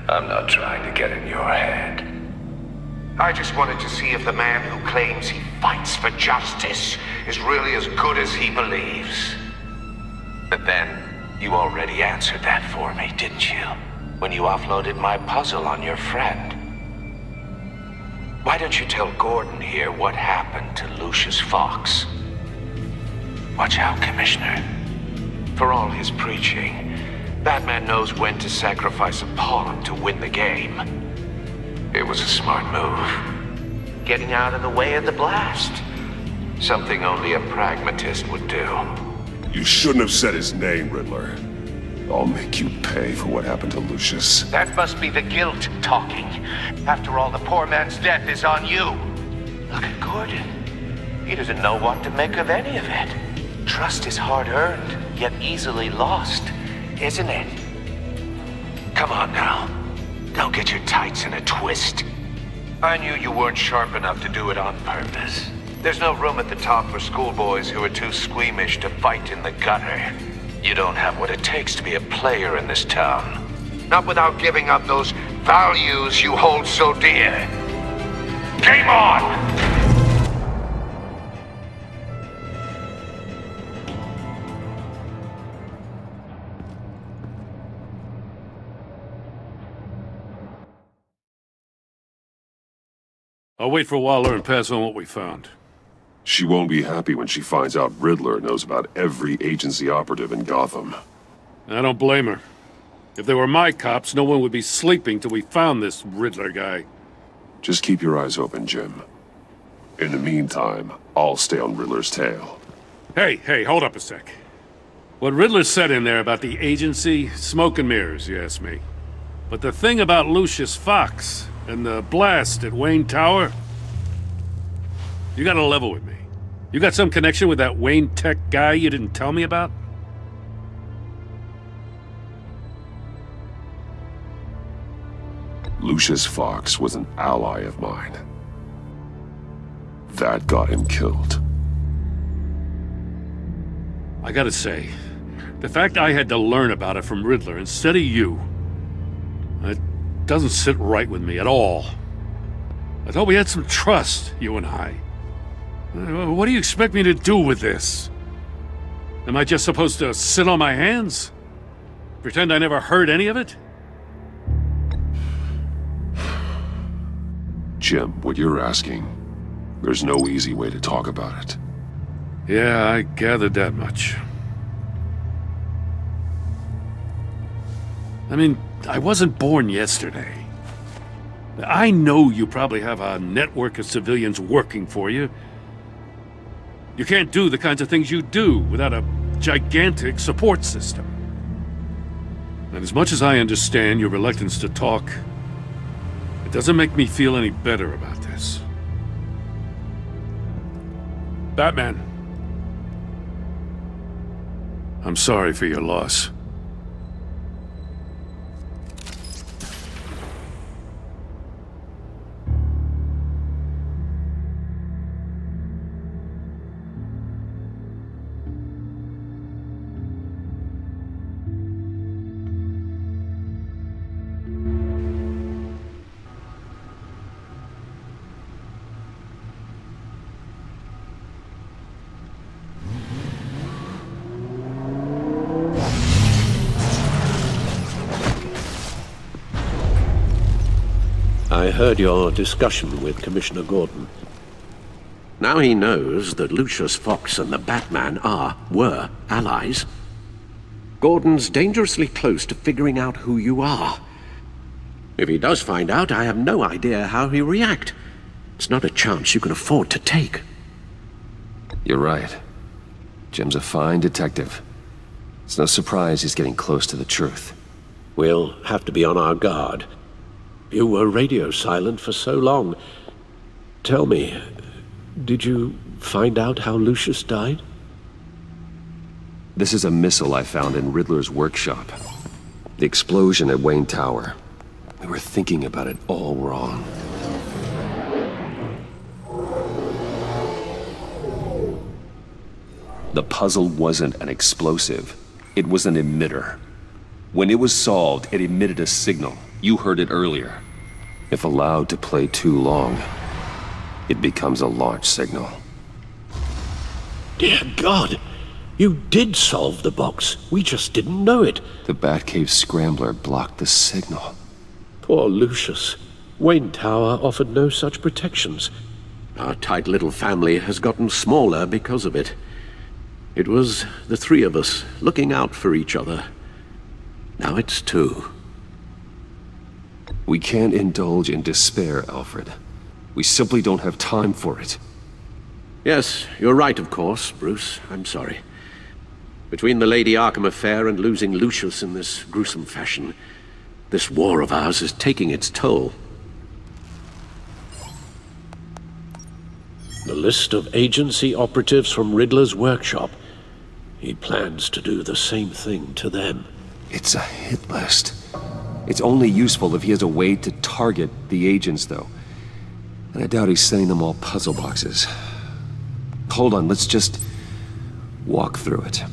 I'm not trying to get in your head. I just wanted to see if the man who claims he fights for justice is really as good as he believes. But then, you already answered that for me, didn't you? When you offloaded my puzzle on your friend. Why don't you tell Gordon here what happened to Lucius Fox? Watch out, Commissioner. For all his preaching, Batman knows when to sacrifice a pawn to win the game. It was a smart move. Getting out of the way of the blast. Something only a pragmatist would do. You shouldn't have said his name, Riddler. I'll make you pay for what happened to Lucius. That must be the guilt talking. After all, the poor man's death is on you. Look at Gordon. He doesn't know what to make of any of it. Trust is hard-earned, yet easily lost, isn't it? Come on now. Don't get your tights in a twist. I knew you weren't sharp enough to do it on purpose. There's no room at the top for schoolboys who are too squeamish to fight in the gutter. You don't have what it takes to be a player in this town. Not without giving up those values you hold so dear. Game on! I'll wait for Waller and pass on what we found. She won't be happy when she finds out Riddler knows about every agency operative in Gotham. I don't blame her. If they were my cops, no one would be sleeping till we found this Riddler guy. Just keep your eyes open, Jim. In the meantime, I'll stay on Riddler's tail. Hey, hold up a sec. What Riddler said in there about the agency, smoke and mirrors, you ask me. But the thing about Lucius Fox and the blast at Wayne Tower, you gotta level with me. You got some connection with that Wayne Tech guy you didn't tell me about? Lucius Fox was an ally of mine. That got him killed. I gotta say, the fact I had to learn about it from Riddler instead of you, it doesn't sit right with me at all. I thought we had some trust, you and I. What do you expect me to do with this? Am I just supposed to sit on my hands? Pretend I never heard any of it? Jim, what you're asking, there's no easy way to talk about it. Yeah, I gathered that much. I mean, I wasn't born yesterday. I know you probably have a network of civilians working for you. You can't do the kinds of things you do without a gigantic support system. And as much as I understand your reluctance to talk, it doesn't make me feel any better about this. Batman. I'm sorry for your loss. I heard your discussion with Commissioner Gordon. Now he knows that Lucius Fox and the Batman were allies. Gordon's dangerously close to figuring out who you are. If he does find out, I have no idea how he'll react. It's not a chance you can afford to take. You're right. Jim's a fine detective. It's no surprise he's getting close to the truth. We'll have to be on our guard. You were radio silent for so long. Tell me, did you find out how Lucius died? This is a missile I found in Riddler's workshop. The explosion at Wayne Tower. We were thinking about it all wrong. The puzzle wasn't an explosive. It was an emitter. When it was solved, it emitted a signal. You heard it earlier. If allowed to play too long, it becomes a launch signal. Dear God! You did solve the box. We just didn't know it. The Batcave scrambler blocked the signal. Poor Lucius. Wayne Tower offered no such protections. Our tight little family has gotten smaller because of it. It was the three of us looking out for each other. Now it's two. We can't indulge in despair, Alfred. We simply don't have time for it. Yes, you're right, of course, Bruce. I'm sorry. Between the Lady Arkham affair and losing Lucius in this gruesome fashion, this war of ours is taking its toll. The list of agency operatives from Riddler's workshop. He plans to do the same thing to them. It's a hit list. It's only useful if he has a way to target the agents, though. And I doubt he's sending them all puzzle boxes. Hold on, let's just walk through it.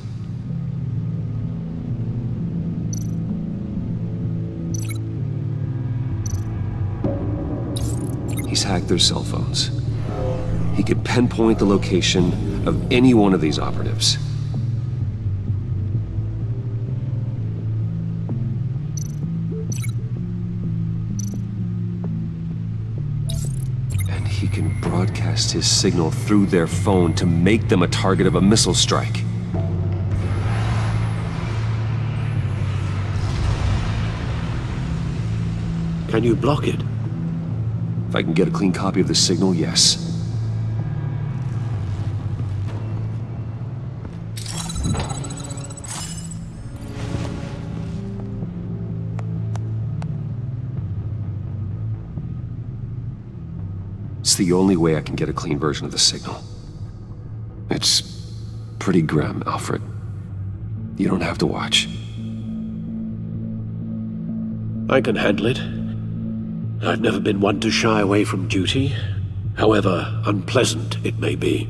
He's hacked their cell phones. He could pinpoint the location of any one of these operatives. And he can broadcast his signal through their phone to make them a target of a missile strike. Can you block it? If I can get a clean copy of the signal, yes. It's the only way I can get a clean version of the signal. It's pretty grim, Alfred. You don't have to watch. I can handle it. I've never been one to shy away from duty, however unpleasant it may be.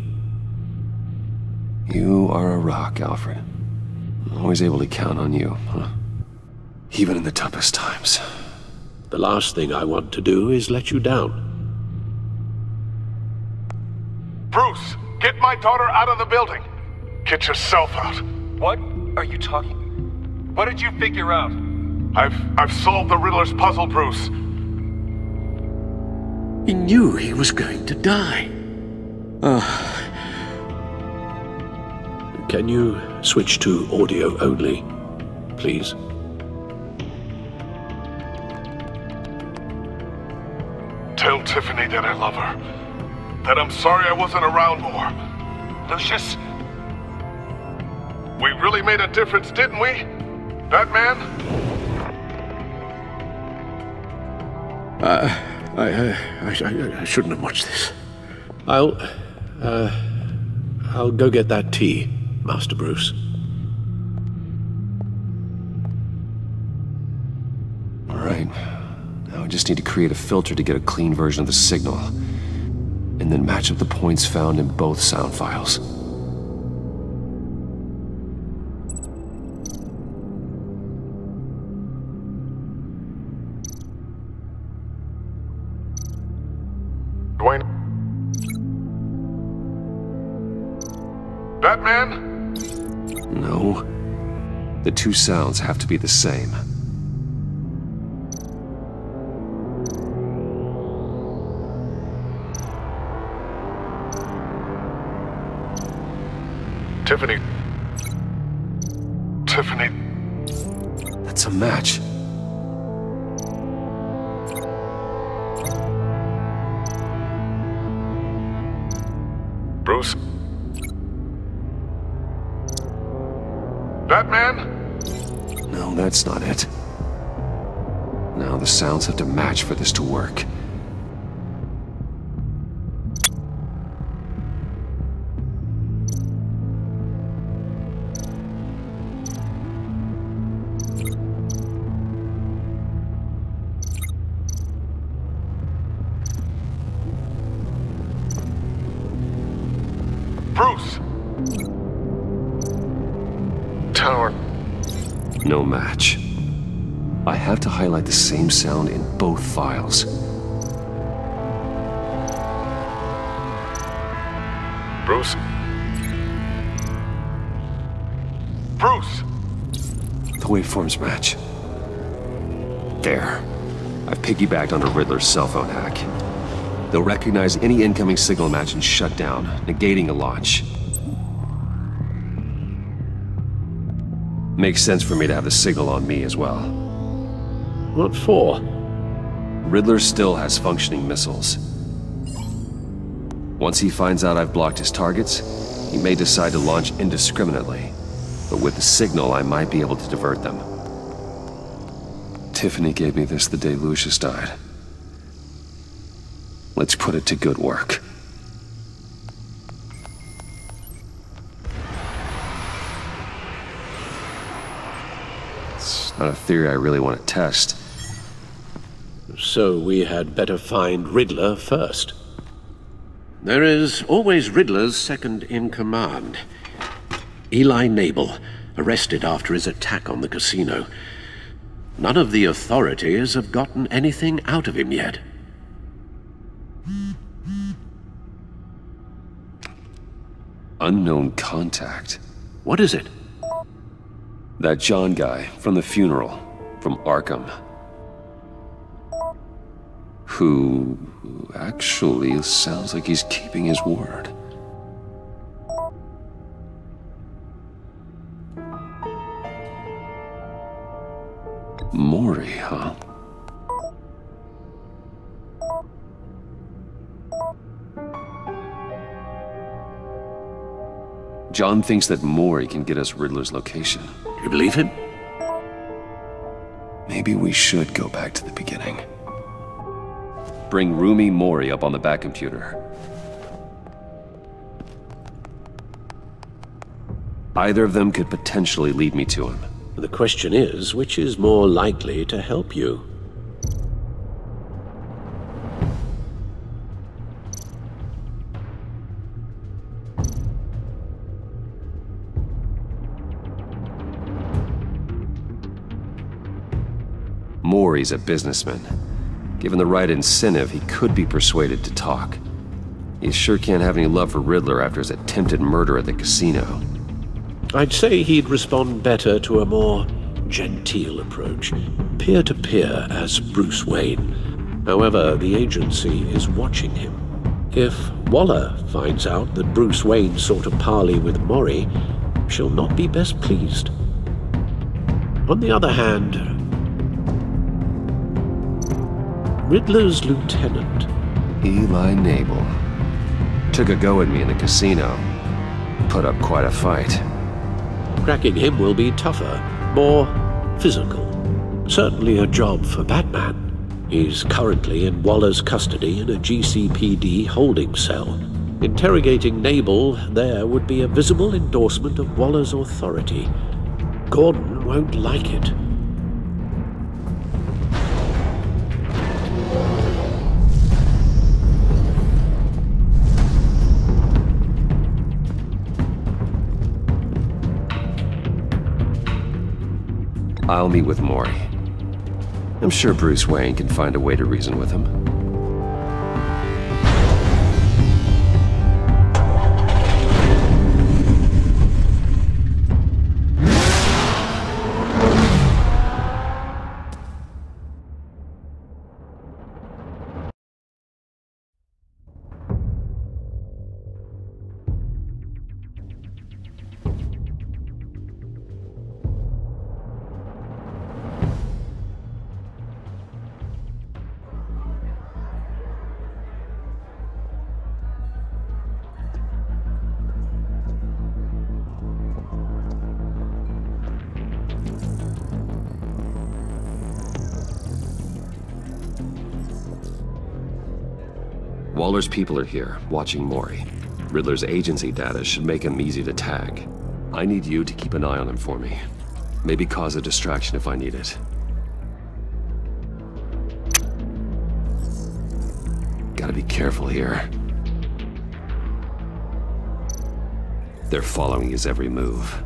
You are a rock, Alfred. I'm always able to count on you, huh? Even in the toughest times. The last thing I want to do is let you down. Bruce, get my daughter out of the building. Get yourself out. What are you talking? What did you figure out? I've solved the Riddler's puzzle, Bruce. He knew he was going to die. Can you switch to audio only, please? Tell Tiffany that I love her. That I'm sorry I wasn't around more. Lucius? We really made a difference, didn't we? Batman? I shouldn't have watched this. I'll go get that tea, Master Bruce. All right. Now I just need to create a filter to get a clean version of the signal, and then match up the points found in both sound files. Batman? No. The two sounds have to be the same. Tiffany. Tiffany. That's a match. Bruce? Batman? No, that's not it. Now the sounds have to match for this to work. Bruce! Tower. No match. I have to highlight the same sound in both files. Bruce? Bruce! The waveforms match. There. I've piggybacked onto Riddler's cell phone hack. They'll recognize any incoming signal match and shut down, negating a launch. Makes sense for me to have the signal on me as well. What for? Riddler still has functioning missiles. Once he finds out I've blocked his targets, he may decide to launch indiscriminately. But with the signal, I might be able to divert them. Tiffany gave me this the day Lucius died. Let's put it to good work. It's not a theory I really want to test. So we had better find Riddler first. There is always Riddler's second in command. Eli Nabel, arrested after his attack on the casino. None of the authorities have gotten anything out of him yet. Unknown contact. What is it? That John guy from the funeral, from Arkham. Who actually sounds like he's keeping his word. Mori, huh? John thinks that Mori can get us Riddler's location. You believe him? Maybe we should go back to the beginning. Bring Rumi Mori up on the back computer. Either of them could potentially lead me to him. The question is, which is more likely to help you? Mori's a businessman. Given the right incentive, he could be persuaded to talk. He sure can't have any love for Riddler after his attempted murder at the casino. I'd say he'd respond better to a more genteel approach, peer-to-peer as Bruce Wayne. However, the agency is watching him. If Waller finds out that Bruce Wayne sought a parley with Mori, she'll not be best pleased. On the other hand, Riddler's lieutenant, Eli Nabel, took a go at me in the casino. Put up quite a fight. Cracking him will be tougher, more physical. Certainly a job for Batman. He's currently in Waller's custody in a GCPD holding cell. Interrogating Nabel there would be a visible endorsement of Waller's authority. Gordon won't like it. I'll meet with Mori. I'm sure Bruce Wayne can find a way to reason with him. Waller's people are here, watching Mori. Riddler's agency data should make him easy to tag. I need you to keep an eye on him for me. Maybe cause a distraction if I need it. Gotta be careful here. They're following his every move.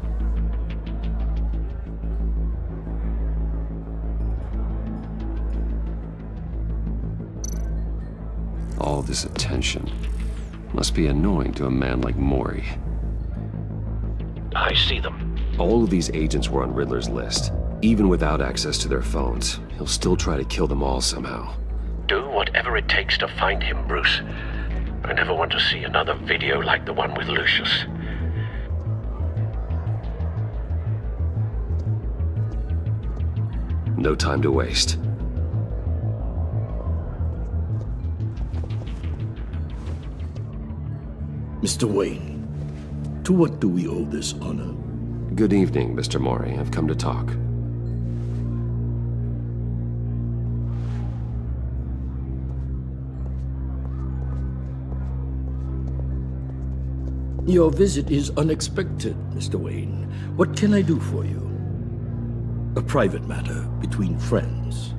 All this attention. Must be annoying to a man like Mori. I see them. All of these agents were on Riddler's list. Even without access to their phones, he'll still try to kill them all somehow. Do whatever it takes to find him, Bruce. I never want to see another video like the one with Lucius. No time to waste. Mr. Wayne, to what do we owe this honor? Good evening, Mr. Mori. I've come to talk. Your visit is unexpected, Mr. Wayne. What can I do for you? A private matter between friends.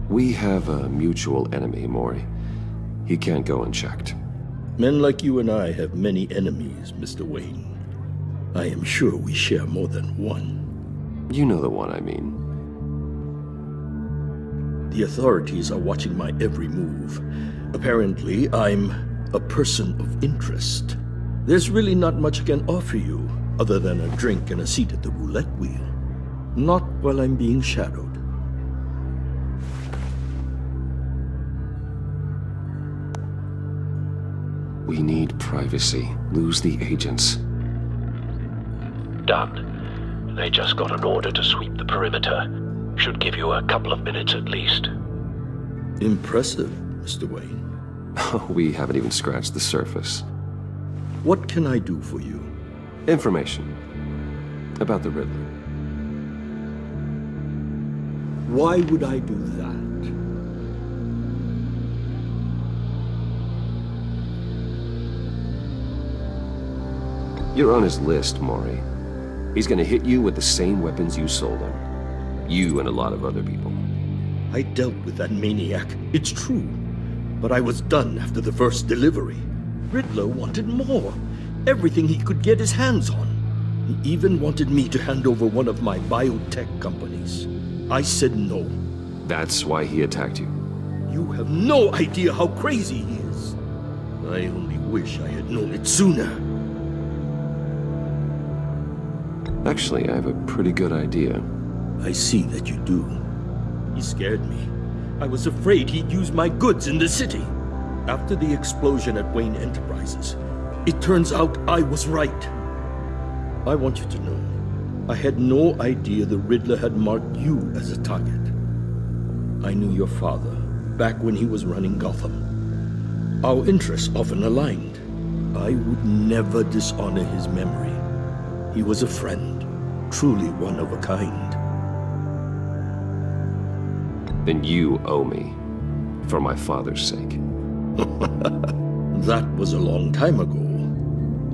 We have a mutual enemy, Mori. He can't go unchecked. Men like you and I have many enemies, Mr. Wayne. I am sure we share more than one. You know the one I mean. The authorities are watching my every move. Apparently, I'm a person of interest. There's really not much I can offer you, other than a drink and a seat at the roulette wheel. Not while I'm being shadowed. We need privacy. Lose the agents. Done. They just got an order to sweep the perimeter. Should give you a couple of minutes at least. Impressive, Mr. Wayne. We haven't even scratched the surface. What can I do for you? Information. About the Riddler. Why would I do that? You're on his list, Mori. He's gonna hit you with the same weapons you sold him. You and a lot of other people. I dealt with that maniac, it's true. But I was done after the first delivery. Riddler wanted more. Everything he could get his hands on. He even wanted me to hand over one of my biotech companies. I said no. That's why he attacked you. You have no idea how crazy he is. I only wish I had known it sooner. Actually, I have a pretty good idea. I see that you do. He scared me. I was afraid he'd use my goods in the city. After the explosion at Wayne Enterprises, it turns out I was right. I want you to know, I had no idea the Riddler had marked you as a target. I knew your father back when he was running Gotham. Our interests often aligned. I would never dishonor his memory. He was a friend, truly one of a kind. Then you owe me, for my father's sake. That was a long time ago,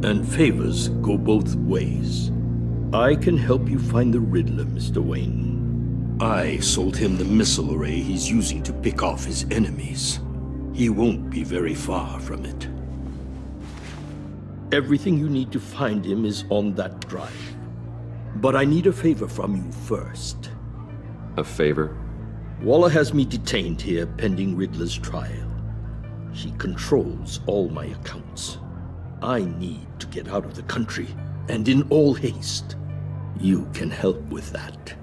and favors go both ways. I can help you find the Riddler, Mr. Wayne. I sold him the missile array he's using to pick off his enemies. He won't be very far from it. Everything you need to find him is on that drive. But I need a favor from you first. A favor? Waller has me detained here pending Riddler's trial. She controls all my accounts. I need to get out of the country, and in all haste. You can help with that.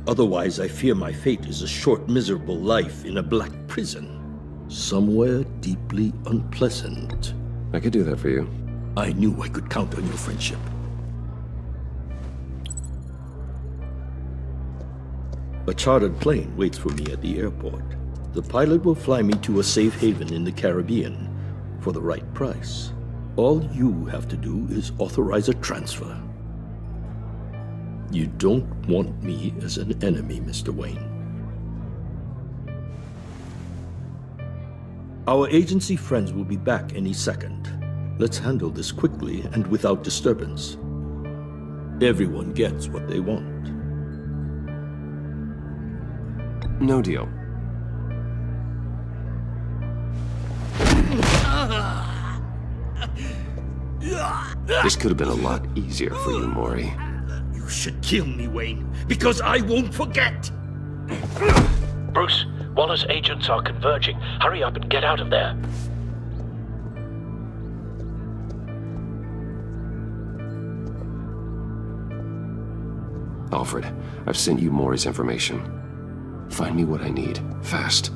Otherwise, I fear my fate is a short, miserable life in a black prison. Somewhere deeply unpleasant. I could do that for you. I knew I could count on your friendship. A chartered plane waits for me at the airport. The pilot will fly me to a safe haven in the Caribbean for the right price. All you have to do is authorize a transfer. You don't want me as an enemy, Mr. Wayne. Our agency friends will be back any second. Let's handle this quickly and without disturbance. Everyone gets what they want. No deal. This could have been a lot easier for you, Mori. You should kill me, Wayne, because I won't forget! Bruce, Waller's agents are converging. Hurry up and get out of there. Alfred, I've sent you Maury's information. Find me what I need, fast.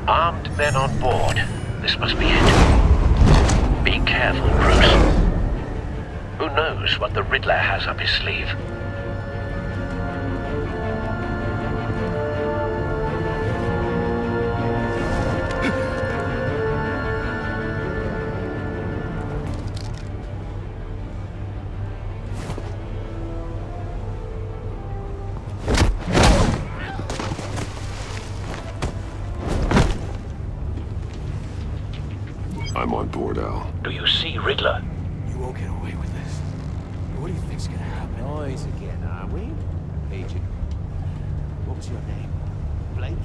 Armed men on board. This must be it. Be careful, Bruce. Who knows what the Riddler has up his sleeve? I'm on board, Al. Do you see Riddler? You won't get away with this. What do you think's gonna happen? Noise again, are we? Agent. What was your name? Blake?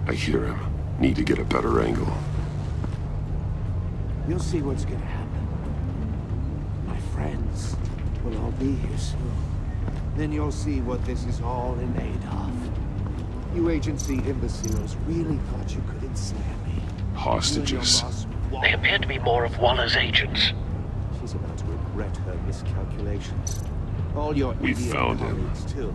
I hear him. Need to get a better angle. You'll see what's gonna happen. My friends will all be here soon. Then you'll see what this is all in aid of. You agency imbeciles really thought you could ensnare me. Hostages. They appear to be more of Waller's agents. She's about to regret her miscalculations. All your We idiot found him. colleagues, too.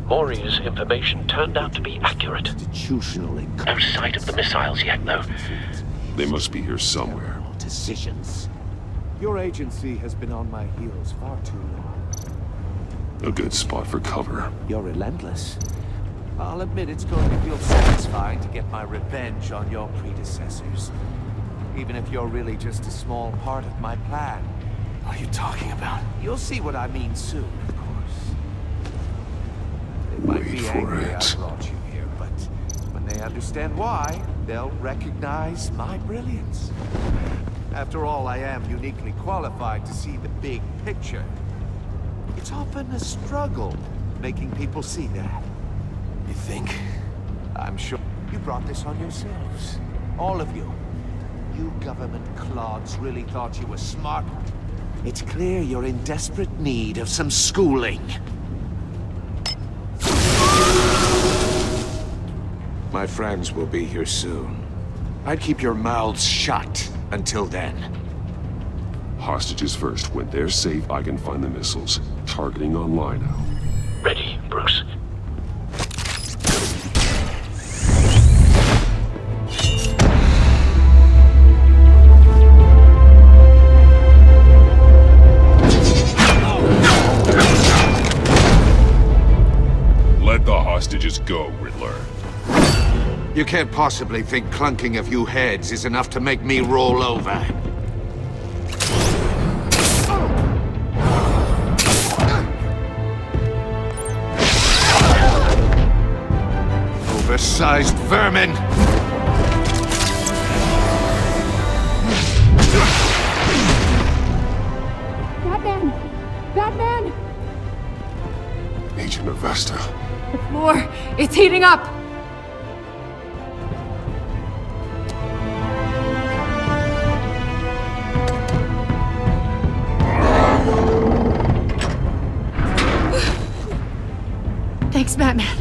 Maury's information turned out to be accurate. Institutionally. No sight of the missiles yet, though. They must be here somewhere. Decisions. Your agency has been on my heels far too long. A good spot for cover. You're relentless. I'll admit it's going to feel satisfying to get my revenge on your predecessors. Even if you're really just a small part of my plan. What are you talking about? You'll see what I mean soon, of course. They might Wait be for angry it. I brought you here, but when they understand why, they'll recognize my brilliance. After all, I am uniquely qualified to see the big picture. It's often a struggle making people see that. You think? I'm sure you brought this on yourselves. All of you. You government clods really thought you were smart. It's clear you're in desperate need of some schooling. My friends will be here soon. I'd keep your mouths shut until then. Hostages first. When they're safe, I can find the missiles. Targeting online now. Ready, Bruce. Let the hostages go, Riddler. You can't possibly think clunking a few heads is enough to make me roll over. Oversized vermin! Batman! Batman! Agent Avesta. The floor, it's heating up! Thanks, Batman.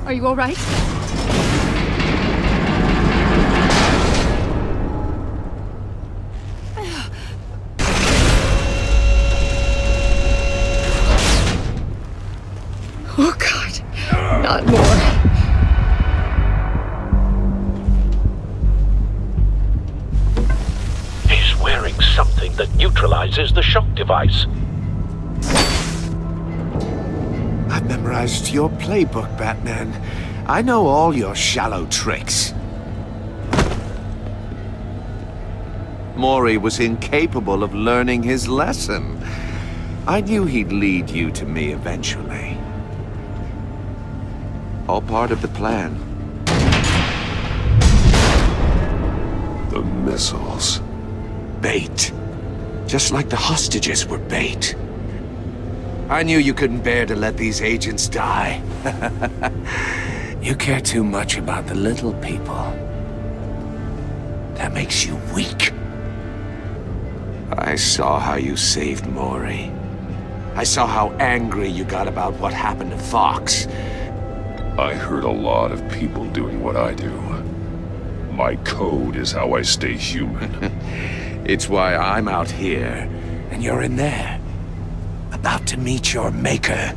Are you all right? Oh, God. Not more. He's wearing something that neutralizes the shock device. I've memorized your playbook, Batman. I know all your shallow tricks. Mori was incapable of learning his lesson. I knew he'd lead you to me eventually. All part of the plan. The missiles. Bait. Just like the hostages were bait. I knew you couldn't bear to let these agents die. You care too much about the little people. That makes you weak. I saw how you saved Mori. I saw how angry you got about what happened to Fox. I heard a lot of people doing what I do. My code is how I stay human. It's why I'm out here, and you're in there. About to meet your maker.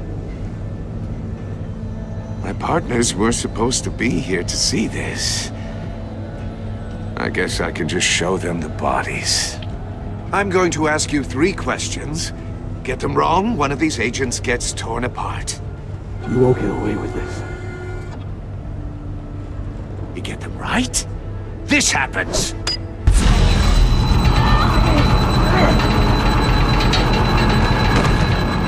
My partners were supposed to be here to see this. I guess I can just show them the bodies. I'm going to ask you 3 questions. Get them wrong, one of these agents gets torn apart. You won't get away with this. You get them right, this happens!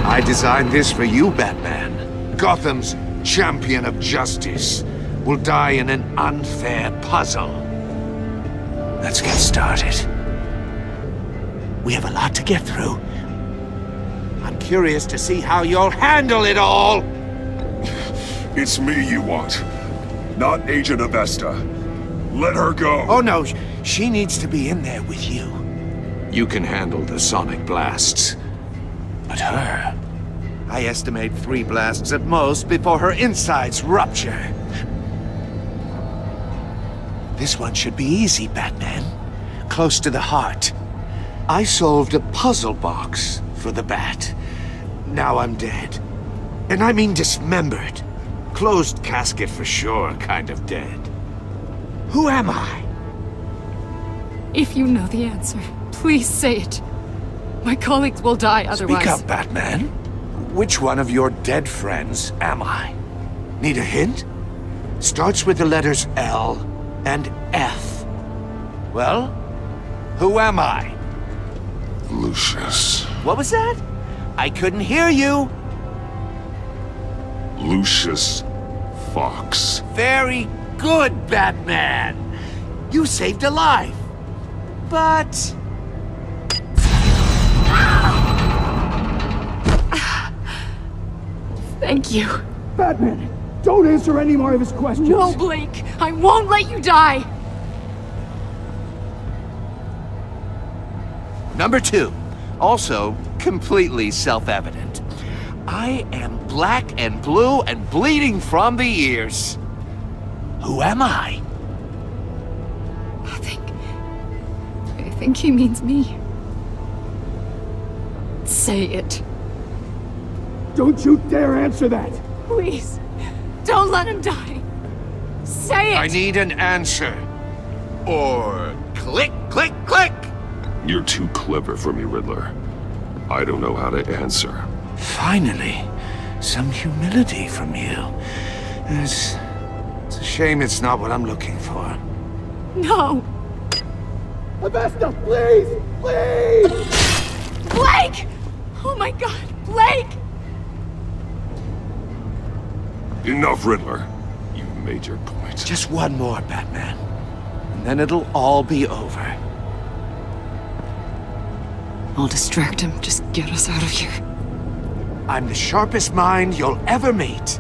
I designed this for you, Batman. Gotham's champion of justice will die in an unfair puzzle. Let's get started. We have a lot to get through. I'm curious to see how you'll handle it all! It's me you want, not Agent Avesta. Let her go! Oh no, she needs to be in there with you. You can handle the sonic blasts. But her... I estimate 3 blasts at most before her insides rupture. This one should be easy, Batman. Close to the heart. I solved a puzzle box for the Bat. Now I'm dead. And I mean dismembered. Closed casket for sure, kind of dead. Who am I? If you know the answer, please say it. My colleagues will die otherwise. Speak up, Batman. Which one of your dead friends am I? Need a hint? Starts with the letters L and F. Well, who am I? Lucius. What was that? I couldn't hear you. Lucius Fox. Very good, Batman. You saved a life. But... Thank you. Batman, don't answer any more of his questions. No, Blake. I won't let you die. Number 2. Also completely self-evident. I am black and blue and bleeding from the ears. Who am I? I think he means me. Say it. Don't you dare answer that! Please, don't let him die. Say it! I need an answer. Or click, click, click! You're too clever for me, Riddler. I don't know how to answer. Finally, some humility from you. It's a shame it's not what I'm looking for. No! Avesta, please! Please! Blake! Oh my god, Blake! Enough, Riddler. You've made your point. Just one more, Batman. And then it'll all be over. I'll distract him. Just get us out of here. I'm the sharpest mind you'll ever meet.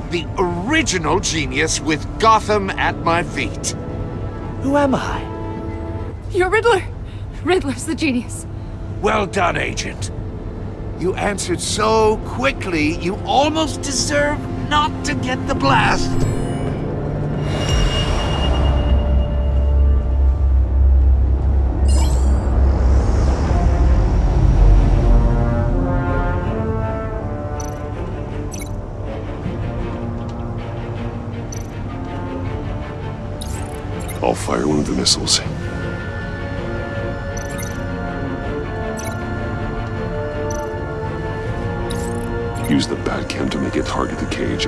The original genius with Gotham at my feet. Who am I? You're Riddler. Riddler's the genius. Well done, Agent. You answered so quickly, you almost deserve not to get the blast. I'll fire one of the missiles. Use the Batcam to make it target the cage.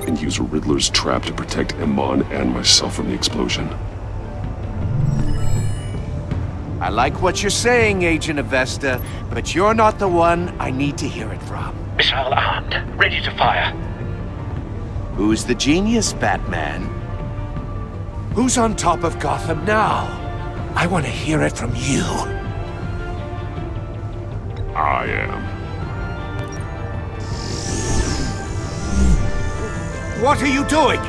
and use Riddler's trap to protect Iman and myself from the explosion. I like what you're saying, Agent Avesta, but you're not the one I need to hear it from. Missile armed, ready to fire. Who's the genius, Batman? Who's on top of Gotham now? I want to hear it from you. I am. What are you doing?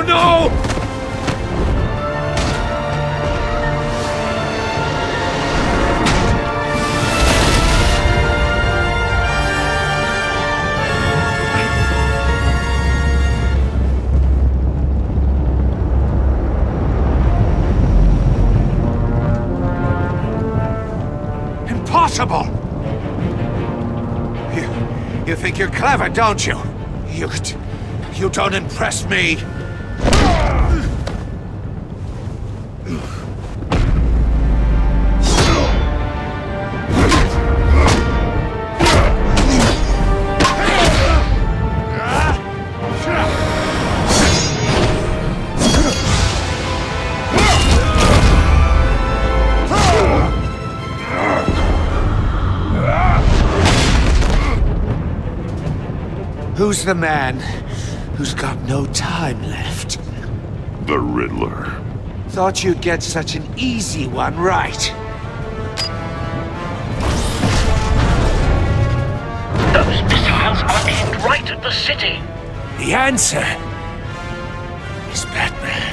No! Impossible! You think you're clever, don't you? You don't impress me. Who's the man who's got no time left? The Riddler. Thought you'd get such an easy one right. Those missiles are aimed right at the city. The answer is Batman.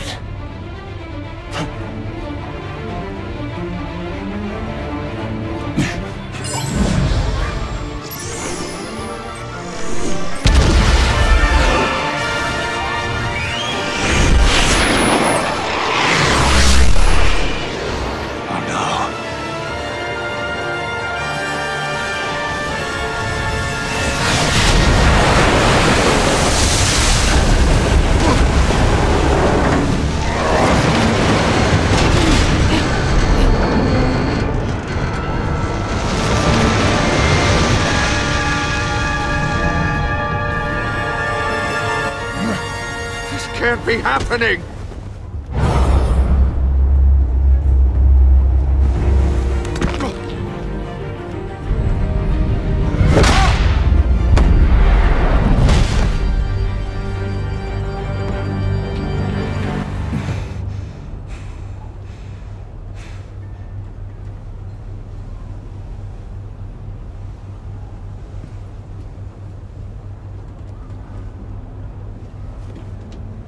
Can't be happening!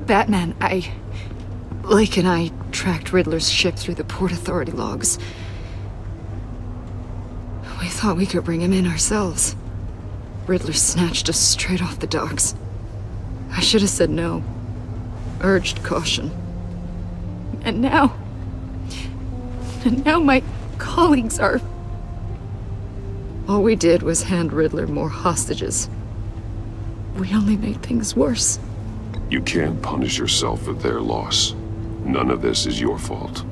Batman, Lake and I tracked Riddler's ship through the Port Authority logs. We thought we could bring him in ourselves. Riddler snatched us straight off the docks. I should have said no. Urged caution. And now my colleagues are... All we did was hand Riddler more hostages. We only made things worse. You can't punish yourself for their loss. None of this is your fault.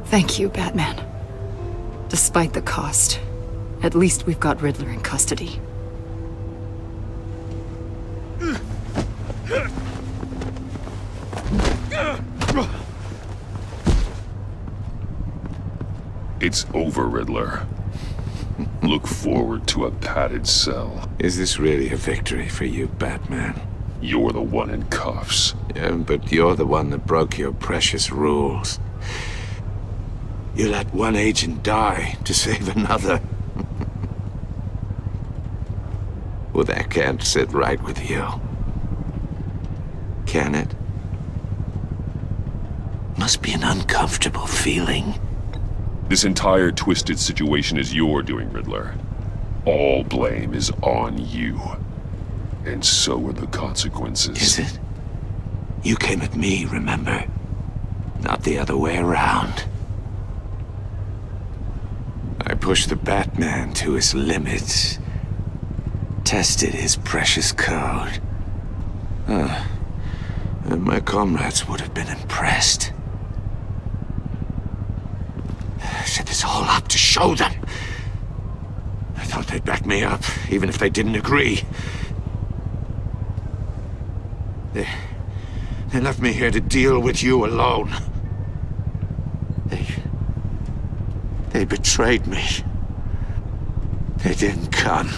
Thank you, Batman. Despite the cost, at least we've got Riddler in custody. It's over, Riddler. Look forward to a padded cell. Is this really a victory for you, Batman? You're the one in cuffs. Yeah, but you're the one that broke your precious rules. You let one agent die to save another. Well, that can't sit right with you. Can it? Must be an uncomfortable feeling. This entire twisted situation is your doing, Riddler. All blame is on you. And so are the consequences. Is it? You came at me, remember? Not the other way around. I pushed the Batman to his limits. Tested his precious code. And my comrades would have been impressed. I set this all up to show them. I thought they'd back me up, even if they didn't agree. They left me here to deal with you alone. They betrayed me. They didn't come.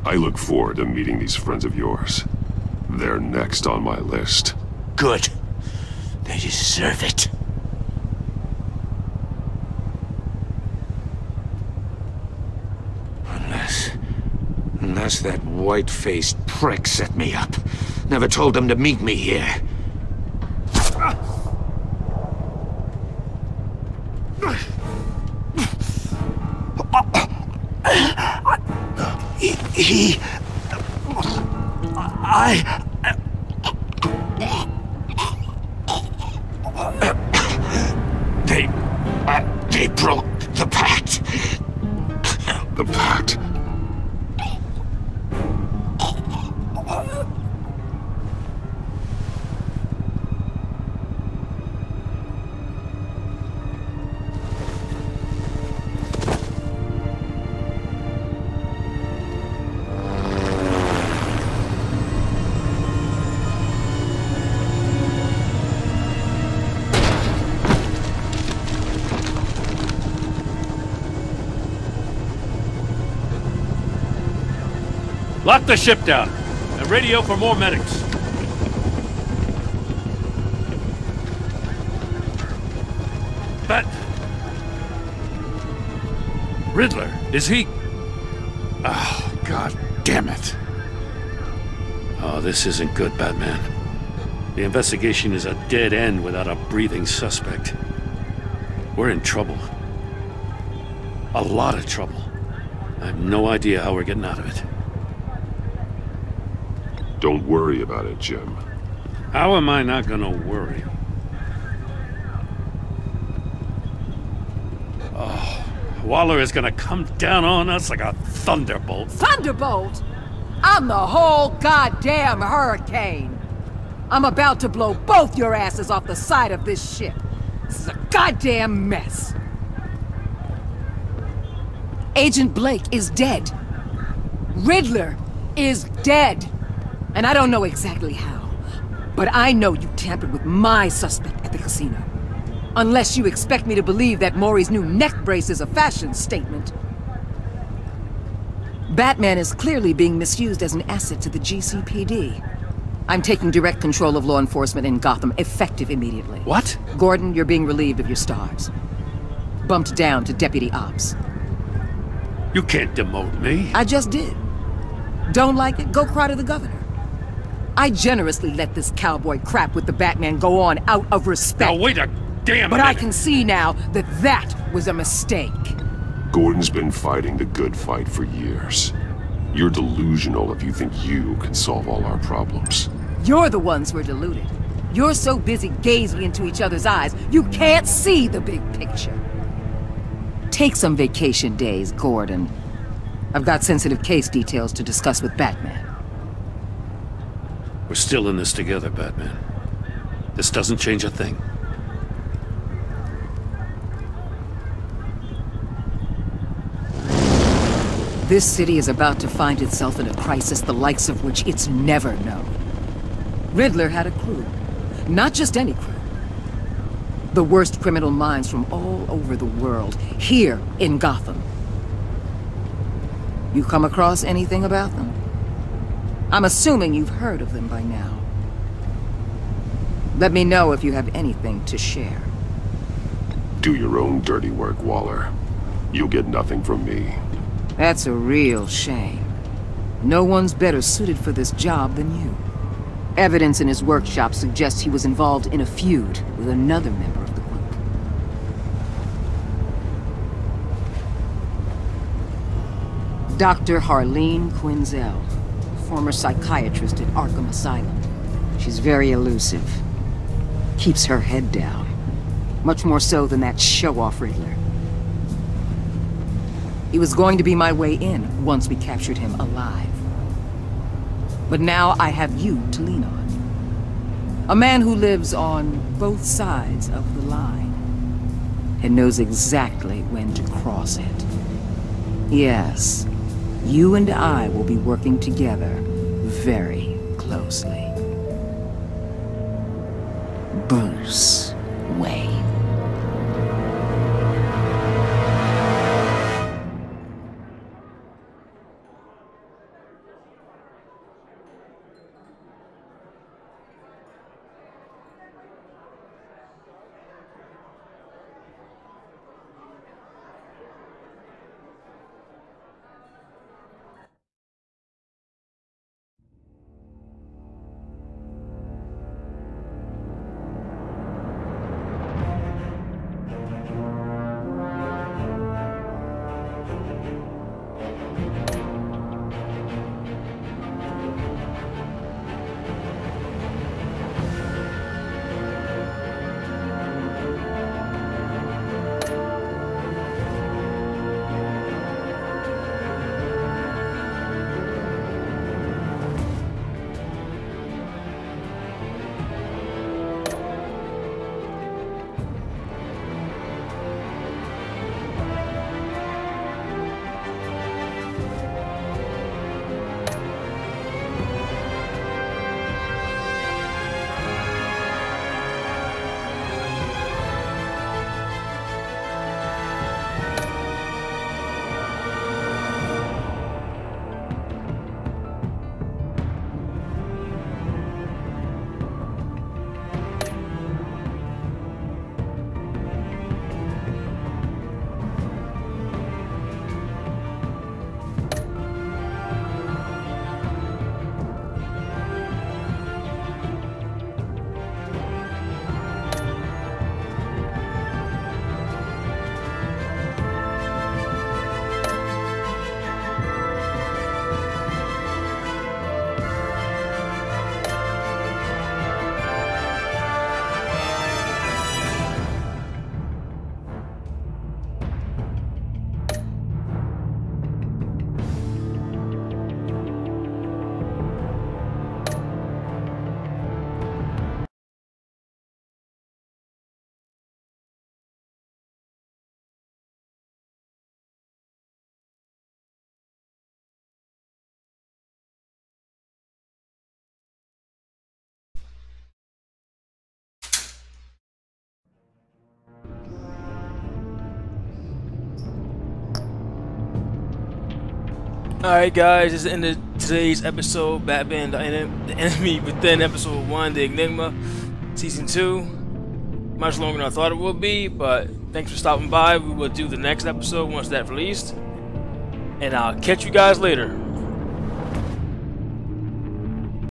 I look forward to meeting these friends of yours. They're next on my list. Good. They deserve it. Unless that white-faced prick set me up. Never told them to meet me here. They broke the pact. The pact? Lock the ship down, and radio for more medics. Riddler, is he... Oh, God damn it. Oh, this isn't good, Batman. The investigation is a dead end without a breathing suspect. We're in trouble. A lot of trouble. I have no idea how we're getting out of it. Don't worry about it, Jim. How am I not gonna worry? Oh, Waller is gonna come down on us like a thunderbolt. Thunderbolt? I'm the whole goddamn hurricane. I'm about to blow both your asses off the side of this ship. This is a goddamn mess. Agent Blake is dead. Riddler is dead. And I don't know exactly how, but I know you tampered with my suspect at the casino. Unless you expect me to believe that Maury's new neck brace is a fashion statement. Batman is clearly being misused as an asset to the GCPD. I'm taking direct control of law enforcement in Gotham, effective immediately. What? Gordon, you're being relieved of your stars. Bumped down to Deputy Ops. You can't demote me. I just did. Don't like it? Go cry to the governor. I generously let this cowboy crap with the Batman go on out of respect. Now wait a damn But minute. I can see now that that was a mistake. Gordon's been fighting the good fight for years. You're delusional if you think you can solve all our problems. You're the ones who are deluded. You're so busy gazing into each other's eyes, you can't see the big picture. Take some vacation days, Gordon. I've got sensitive case details to discuss with Batman. We're still in this together, Batman. This doesn't change a thing. This city is about to find itself in a crisis the likes of which it's never known. Riddler had a crew. Not just any crew. The worst criminal minds from all over the world, here in Gotham. You come across anything about them? I'm assuming you've heard of them by now. Let me know if you have anything to share. Do your own dirty work, Waller. You'll get nothing from me. That's a real shame. No one's better suited for this job than you. Evidence in his workshop suggests he was involved in a feud with another member of the group. Dr. Harleen Quinzel, former psychiatrist at Arkham Asylum. She's very elusive. Keeps her head down. Much more so than that show-off Riddler. He was going to be my way in once we captured him alive. But now I have you to lean on. A man who lives on both sides of the line and knows exactly when to cross it. Yes, you and I will be working together very closely. Bruce Wayne. Alright guys, this is the end of today's episode, Batman, the Enemy Within, episode 1, the Enigma, season 2. Much longer than I thought it would be, but thanks for stopping by. We will do the next episode once that's released. And I'll catch you guys later.